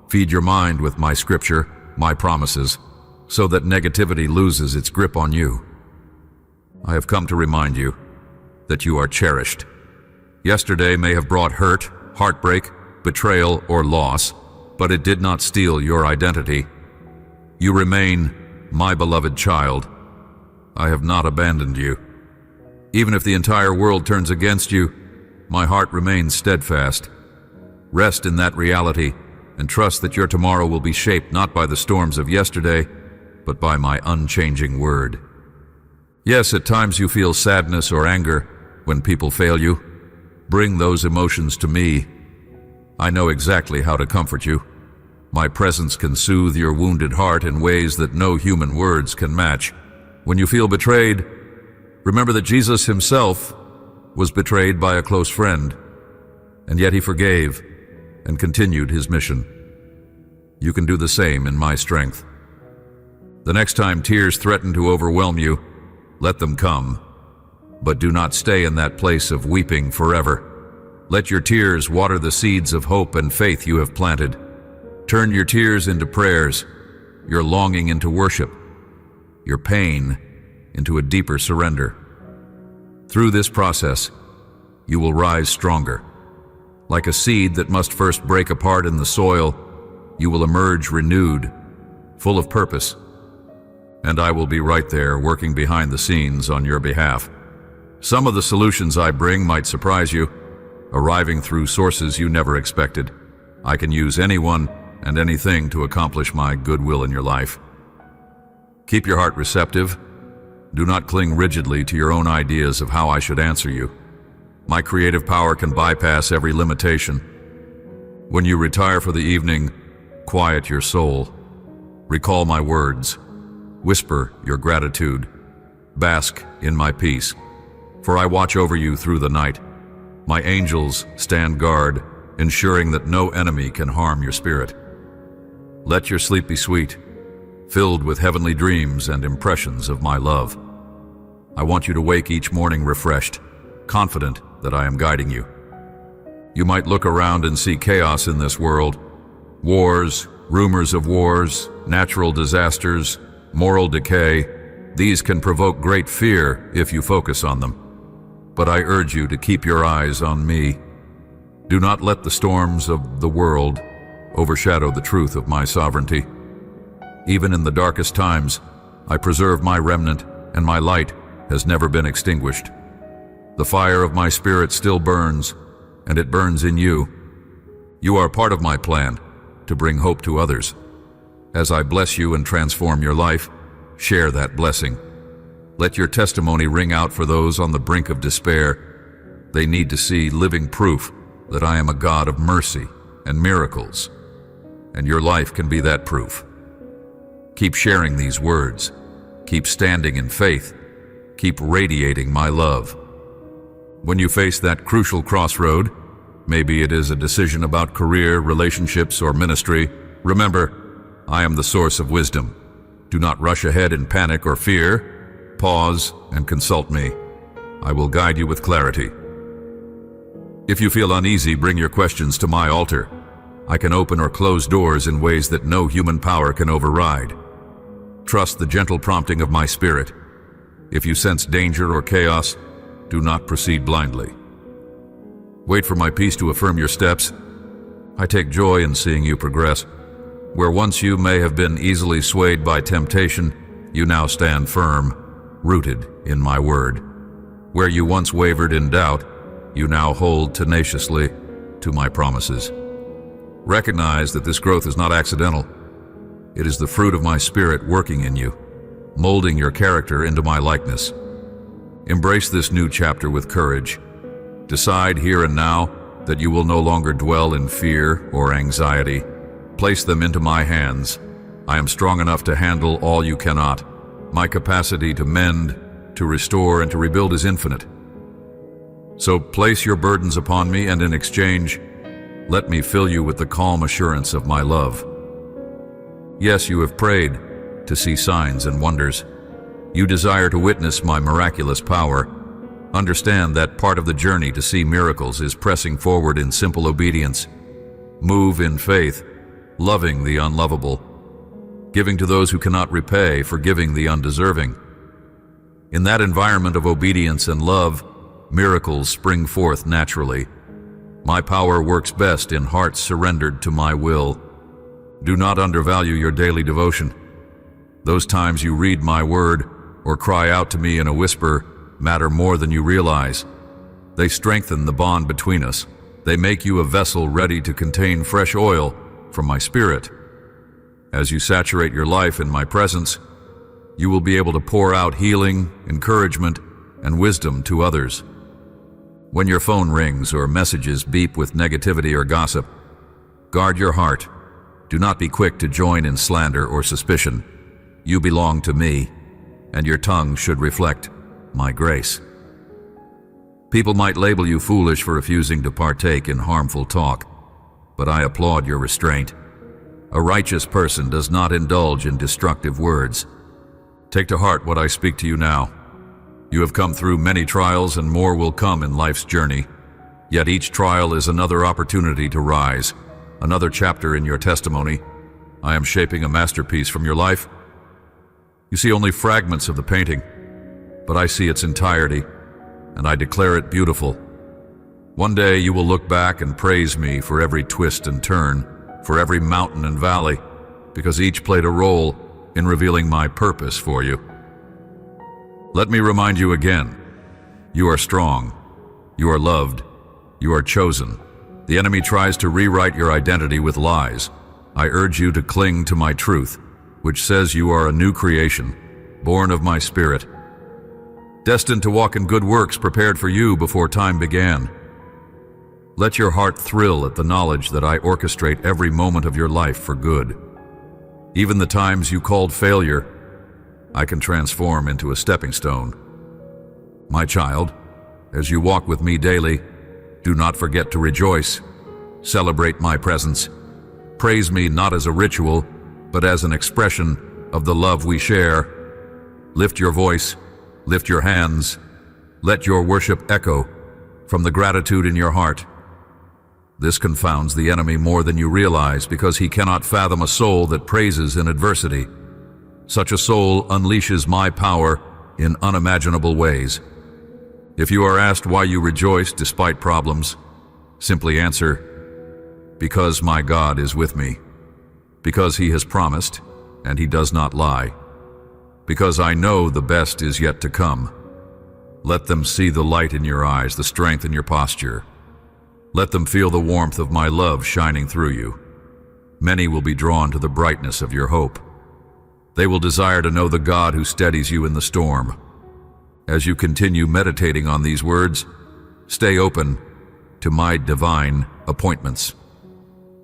Feed your mind with my scripture, my promises, so that negativity loses its grip on you. I have come to remind you that you are cherished. Yesterday may have brought hurt, heartbreak, betrayal, or loss, but it did not steal your identity. You remain my beloved child. I have not abandoned you. Even if the entire world turns against you, my heart remains steadfast. Rest in that reality and trust that your tomorrow will be shaped not by the storms of yesterday, but by my unchanging word. Yes, at times you feel sadness or anger when people fail you. Bring those emotions to me. I know exactly how to comfort you. My presence can soothe your wounded heart in ways that no human words can match. When you feel betrayed, remember that Jesus himself was betrayed by a close friend, and yet he forgave and continued his mission. You can do the same in my strength. The next time tears threaten to overwhelm you, let them come, but do not stay in that place of weeping forever. Let your tears water the seeds of hope and faith you have planted. Turn your tears into prayers, your longing into worship, your pain into a deeper surrender. Through this process, you will rise stronger. Like a seed that must first break apart in the soil, you will emerge renewed, full of purpose. And I will be right there, working behind the scenes on your behalf. Some of the solutions I bring might surprise you, arriving through sources you never expected. I can use anyone and anything to accomplish my goodwill in your life. Keep your heart receptive. Do not cling rigidly to your own ideas of how I should answer you. My creative power can bypass every limitation. When you retire for the evening, quiet your soul. Recall my words. Whisper your gratitude. Bask in my peace. For I watch over you through the night. My angels stand guard, ensuring that no enemy can harm your spirit. Let your sleep be sweet, filled with heavenly dreams and impressions of my love. I want you to wake each morning refreshed, confident that I am guiding you. You might look around and see chaos in this world. Wars, rumors of wars, natural disasters, moral decay. These can provoke great fear if you focus on them. But I urge you to keep your eyes on me. Do not let the storms of the world overshadow the truth of my sovereignty. Even in the darkest times, I preserve my remnant, and my light has never been extinguished. The fire of my spirit still burns, and it burns in you. You are part of my plan to bring hope to others. As I bless you and transform your life, share that blessing. Let your testimony ring out for those on the brink of despair. They need to see living proof that I am a God of mercy and miracles, and your life can be that proof. Keep sharing these words. Keep standing in faith. Keep radiating my love. When you face that crucial crossroad, maybe it is a decision about career, relationships, or ministry, remember, I am the source of wisdom. Do not rush ahead in panic or fear. Pause and consult me. I will guide you with clarity. If you feel uneasy, bring your questions to my altar. I can open or close doors in ways that no human power can override. Trust the gentle prompting of my spirit. If you sense danger or chaos, do not proceed blindly. Wait for my peace to affirm your steps. I take joy in seeing you progress. Where once you may have been easily swayed by temptation, you now stand firm, rooted in my word. Where you once wavered in doubt, you now hold tenaciously to my promises. Recognize that this growth is not accidental. It is the fruit of my spirit working in you, molding your character into my likeness. Embrace this new chapter with courage. Decide here and now that you will no longer dwell in fear or anxiety. Place them into my hands. I am strong enough to handle all you cannot. My capacity to mend, to restore, and to rebuild is infinite. So place your burdens upon me, and in exchange, let me fill you with the calm assurance of my love. Yes, you have prayed to see signs and wonders. You desire to witness my miraculous power. Understand that part of the journey to see miracles is pressing forward in simple obedience. Move in faith, loving the unlovable, giving to those who cannot repay, forgiving the undeserving. In that environment of obedience and love, miracles spring forth naturally. My power works best in hearts surrendered to my will. Do not undervalue your daily devotion. Those times you read my word or cry out to me in a whisper matter more than you realize. They strengthen the bond between us. They make you a vessel ready to contain fresh oil from my spirit. As you saturate your life in my presence, you will be able to pour out healing, encouragement, and wisdom to others. When your phone rings or messages beep with negativity or gossip, guard your heart. Do not be quick to join in slander or suspicion. You belong to me, and your tongue should reflect my grace. People might label you foolish for refusing to partake in harmful talk, but I applaud your restraint. A righteous person does not indulge in destructive words. Take to heart what I speak to you now. You have come through many trials, and more will come in life's journey. Yet each trial is another opportunity to rise, another chapter in your testimony. I am shaping a masterpiece from your life. You see only fragments of the painting, but I see its entirety, and I declare it beautiful. One day you will look back and praise me for every twist and turn, for every mountain and valley, because each played a role in revealing my purpose for you. Let me remind you again, you are strong, you are loved, you are chosen. The enemy tries to rewrite your identity with lies. I urge you to cling to my truth, which says you are a new creation, born of my Spirit, destined to walk in good works prepared for you before time began. Let your heart thrill at the knowledge that I orchestrate every moment of your life for good. Even the times you called failure, I can transform into a stepping stone. My child, as you walk with me daily, do not forget to rejoice. Celebrate my presence. Praise me not as a ritual, but as an expression of the love we share. Lift your voice, lift your hands. Let your worship echo from the gratitude in your heart. This confounds the enemy more than you realize, because he cannot fathom a soul that praises in adversity. Such a soul unleashes my power in unimaginable ways. If you are asked why you rejoice despite problems, simply answer, because my God is with me, because he has promised, and he does not lie, because I know the best is yet to come. Let them see the light in your eyes, the strength in your posture. Let them feel the warmth of my love shining through you. Many will be drawn to the brightness of your hope. They will desire to know the God who steadies you in the storm. As you continue meditating on these words, stay open to my divine appointments.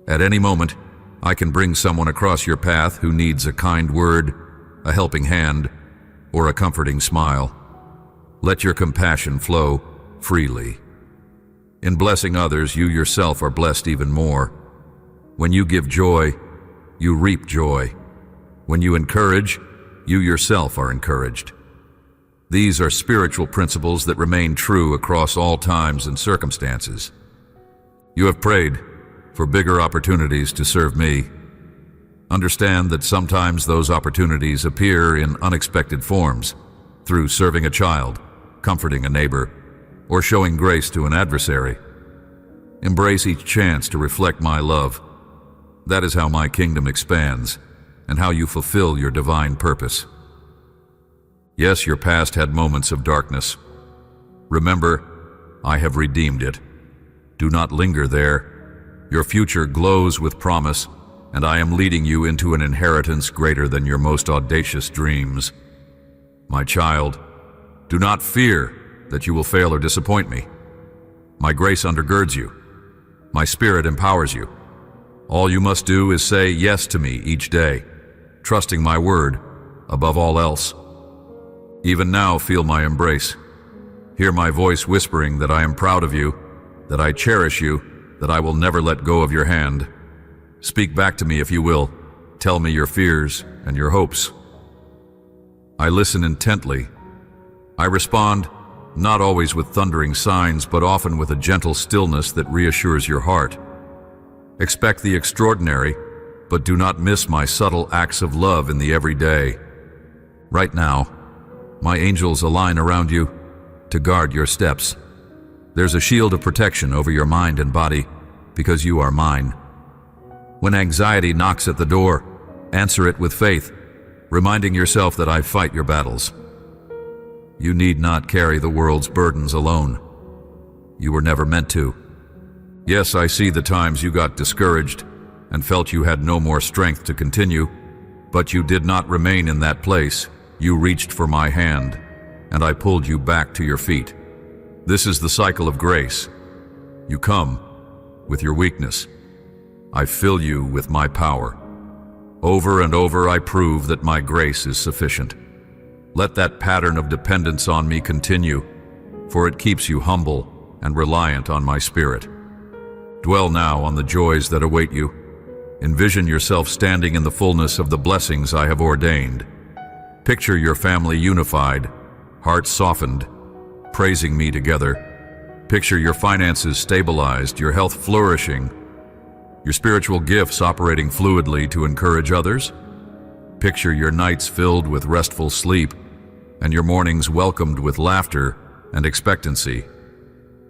At any moment, I can bring someone across your path who needs a kind word, a helping hand, or a comforting smile. Let your compassion flow freely. In blessing others, you yourself are blessed even more. When you give joy, you reap joy. When you encourage, you yourself are encouraged. These are spiritual principles that remain true across all times and circumstances. You have prayed for bigger opportunities to serve me. Understand that sometimes those opportunities appear in unexpected forms, through serving a child, comforting a neighbor, or showing grace to an adversary. Embrace each chance to reflect my love. That is how my kingdom expands, and how you fulfill your divine purpose. Yes, your past had moments of darkness. Remember, I have redeemed it. Do not linger there. Your future glows with promise, and I am leading you into an inheritance greater than your most audacious dreams. My child, do not fear that you will fail or disappoint me. My grace undergirds you. My Spirit empowers you. All you must do is say yes to me each day, trusting my word above all else. Even now, feel my embrace. Hear my voice whispering that I am proud of you, that I cherish you, that I will never let go of your hand. Speak back to me if you will. Tell me your fears and your hopes. I listen intently. I respond, not always with thundering signs, but often with a gentle stillness that reassures your heart. Expect the extraordinary, but do not miss my subtle acts of love in the everyday. Right now, my angels align around you to guard your steps. There's a shield of protection over your mind and body, because you are mine. When anxiety knocks at the door, answer it with faith, reminding yourself that I fight your battles. You need not carry the world's burdens alone. You were never meant to. Yes, I see the times you got discouraged and felt you had no more strength to continue, but you did not remain in that place. You reached for my hand, and I pulled you back to your feet. This is the cycle of grace. You come with your weakness. I fill you with my power. Over and over I prove that my grace is sufficient. Let that pattern of dependence on me continue, for it keeps you humble and reliant on my Spirit. Dwell now on the joys that await you. Envision yourself standing in the fullness of the blessings I have ordained. Picture your family unified, hearts softened, praising me together. Picture your finances stabilized, your health flourishing, your spiritual gifts operating fluidly to encourage others. Picture your nights filled with restful sleep and your mornings welcomed with laughter and expectancy.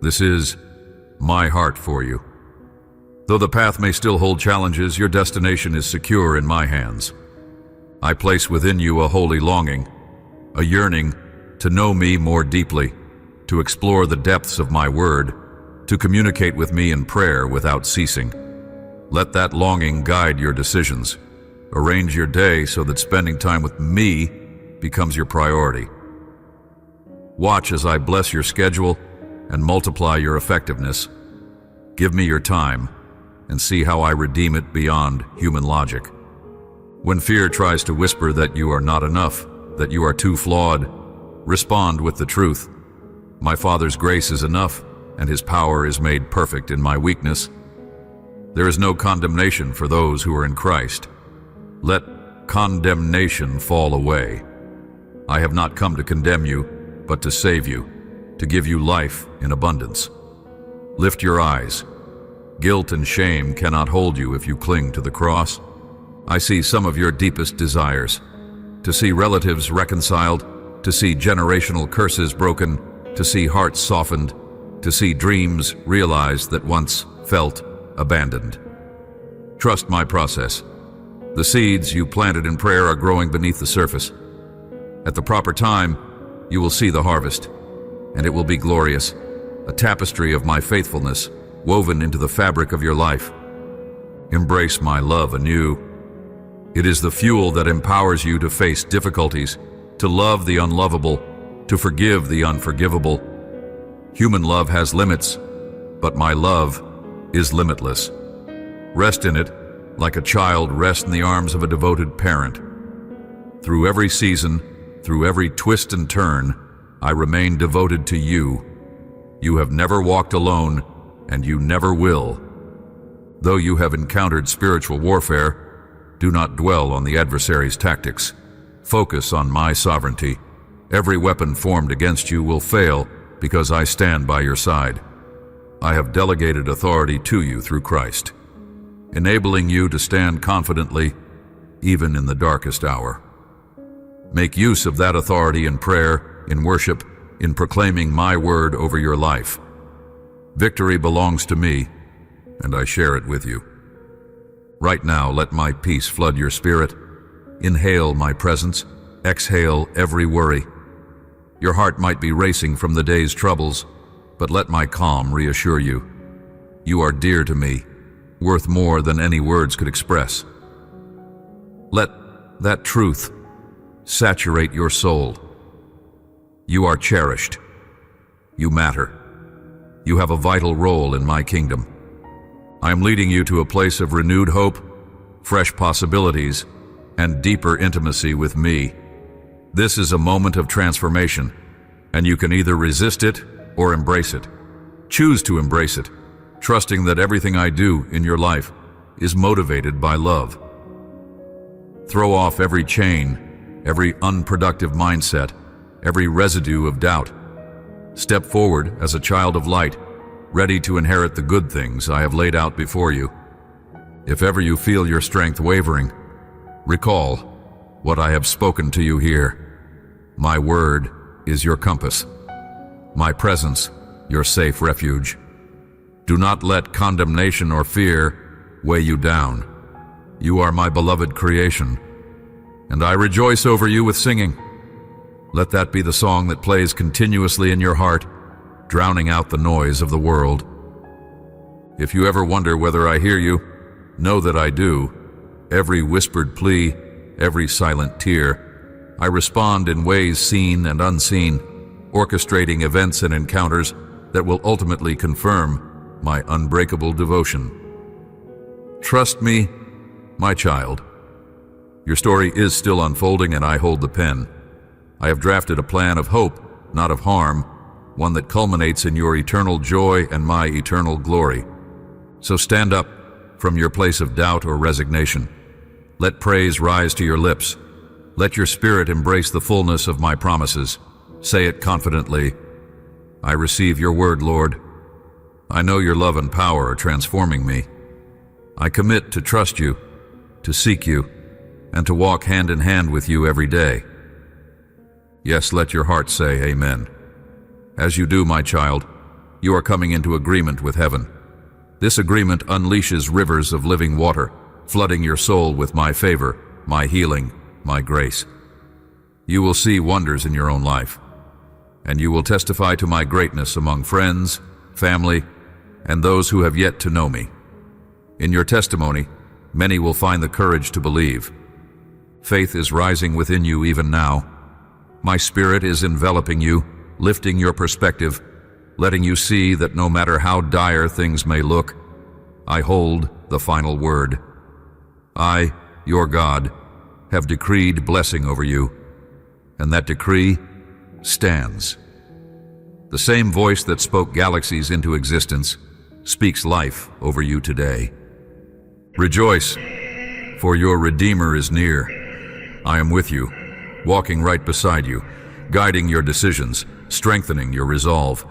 This is my heart for you. Though the path may still hold challenges, your destination is secure in my hands. I place within you a holy longing, a yearning to know me more deeply, to explore the depths of my word, to communicate with me in prayer without ceasing. Let that longing guide your decisions. Arrange your day so that spending time with me becomes your priority. Watch as I bless your schedule and multiply your effectiveness. Give me your time and see how I redeem it beyond human logic. When fear tries to whisper that you are not enough, that you are too flawed, respond with the truth. My Father's grace is enough, and His power is made perfect in my weakness. There is no condemnation for those who are in Christ. Let condemnation fall away. I have not come to condemn you, but to save you, to give you life in abundance. Lift your eyes. Guilt and shame cannot hold you if you cling to the cross. I see some of your deepest desires: to see relatives reconciled, to see generational curses broken, to see hearts softened, to see dreams realized that once felt abandoned. Trust my process. The seeds you planted in prayer are growing beneath the surface. At the proper time, you will see the harvest, and it will be glorious, a tapestry of my faithfulness woven into the fabric of your life. Embrace my love anew. It is the fuel that empowers you to face difficulties, to love the unlovable, to forgive the unforgivable. Human love has limits, but my love is limitless. Rest in it, like a child rests in the arms of a devoted parent. Through every season, through every twist and turn, I remain devoted to you. You have never walked alone, and you never will. Though you have encountered spiritual warfare, do not dwell on the adversary's tactics. Focus on my sovereignty. Every weapon formed against you will fail because I stand by your side. I have delegated authority to you through Christ, enabling you to stand confidently even in the darkest hour. Make use of that authority in prayer, in worship, in proclaiming my word over your life. Victory belongs to me, and I share it with you. Right now, let my peace flood your spirit. Inhale my presence, exhale every worry. Your heart might be racing from the day's troubles, but let my calm reassure you. You are dear to me, worth more than any words could express. Let that truth saturate your soul. You are cherished. You matter. You have a vital role in my kingdom. I am leading you to a place of renewed hope, fresh possibilities, and deeper intimacy with me. This is a moment of transformation, and you can either resist it or embrace it. Choose to embrace it, trusting that everything I do in your life is motivated by love. Throw off every chain, every unproductive mindset, every residue of doubt. Step forward as a child of light, ready to inherit the good things I have laid out before you. If ever you feel your strength wavering, recall what I have spoken to you here. My word is your compass, my presence your safe refuge. Do not let condemnation or fear weigh you down. You are my beloved creation, and I rejoice over you with singing. Let that be the song that plays continuously in your heart, drowning out the noise of the world. If you ever wonder whether I hear you, know that I do. Every whispered plea, every silent tear, I respond in ways seen and unseen, orchestrating events and encounters that will ultimately confirm my unbreakable devotion. Trust me, my child. Your story is still unfolding, and I hold the pen. I have drafted a plan of hope, not of harm, one that culminates in your eternal joy and my eternal glory. So stand up from your place of doubt or resignation. Let praise rise to your lips. Let your spirit embrace the fullness of my promises. Say it confidently. I receive your word, Lord. I know your love and power are transforming me. I commit to trust you, to seek you, and to walk hand in hand with you every day. Yes, let your heart say amen. As you do, my child, you are coming into agreement with heaven. This agreement unleashes rivers of living water, flooding your soul with my favor, my healing, my grace. You will see wonders in your own life, and you will testify to my greatness among friends, family, and those who have yet to know me. In your testimony, many will find the courage to believe. Faith is rising within you even now. My Spirit is enveloping you, lifting your perspective, letting you see that no matter how dire things may look, I hold the final word. I, your God, have decreed blessing over you, and that decree stands. The same voice that spoke galaxies into existence speaks life over you today. Rejoice, for your Redeemer is near. I am with you, walking right beside you, guiding your decisions, strengthening your resolve.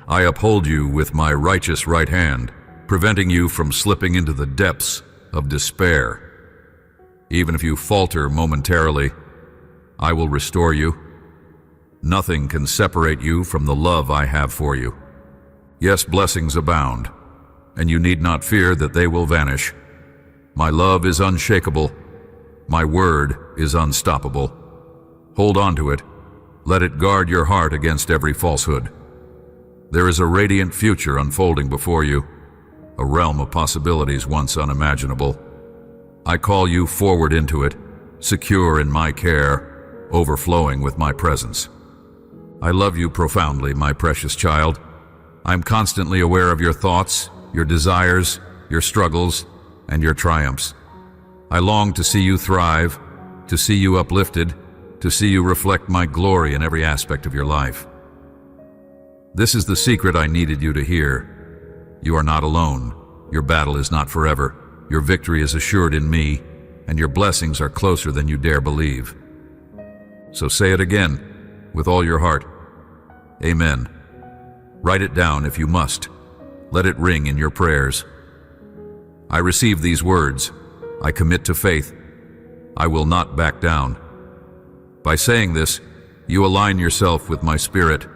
I uphold you with my righteous right hand, preventing you from slipping into the depths of despair. Even if you falter momentarily, I will restore you. Nothing can separate you from the love I have for you. Yes, blessings abound, and you need not fear that they will vanish. My love is unshakable. My word is unstoppable. Hold on to it. Let it guard your heart against every falsehood. There is a radiant future unfolding before you, a realm of possibilities once unimaginable. I call you forward into it, secure in my care, overflowing with my presence. I love you profoundly, my precious child. I'm constantly aware of your thoughts, your desires, your struggles, and your triumphs. I long to see you thrive, to see you uplifted, to see you reflect my glory in every aspect of your life. This is the secret I needed you to hear. You are not alone. Your battle is not forever. Your victory is assured in me, and your blessings are closer than you dare believe. So say it again, with all your heart. Amen. Write it down if you must. Let it ring in your prayers. I receive these words. I commit to faith. I will not back down. By saying this, you align yourself with my Spirit,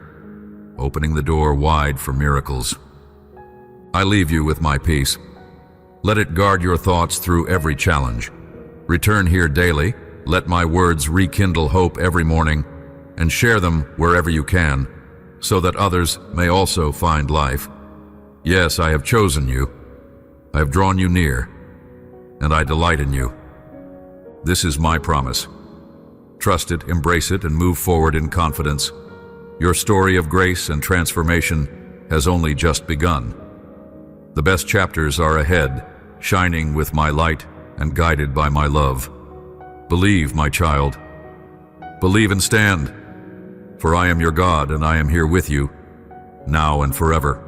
opening the door wide for miracles. I leave you with my peace. Let it guard your thoughts through every challenge. Return here daily. Let my words rekindle hope every morning, and share them wherever you can, so that others may also find life. Yes, I have chosen you. I have drawn you near, and I delight in you. This is my promise. Trust it, embrace it, and move forward in confidence. Your story of grace and transformation has only just begun. The best chapters are ahead, shining with my light and guided by my love. Believe, my child. Believe and stand, for I am your God, and I am here with you, now and forever.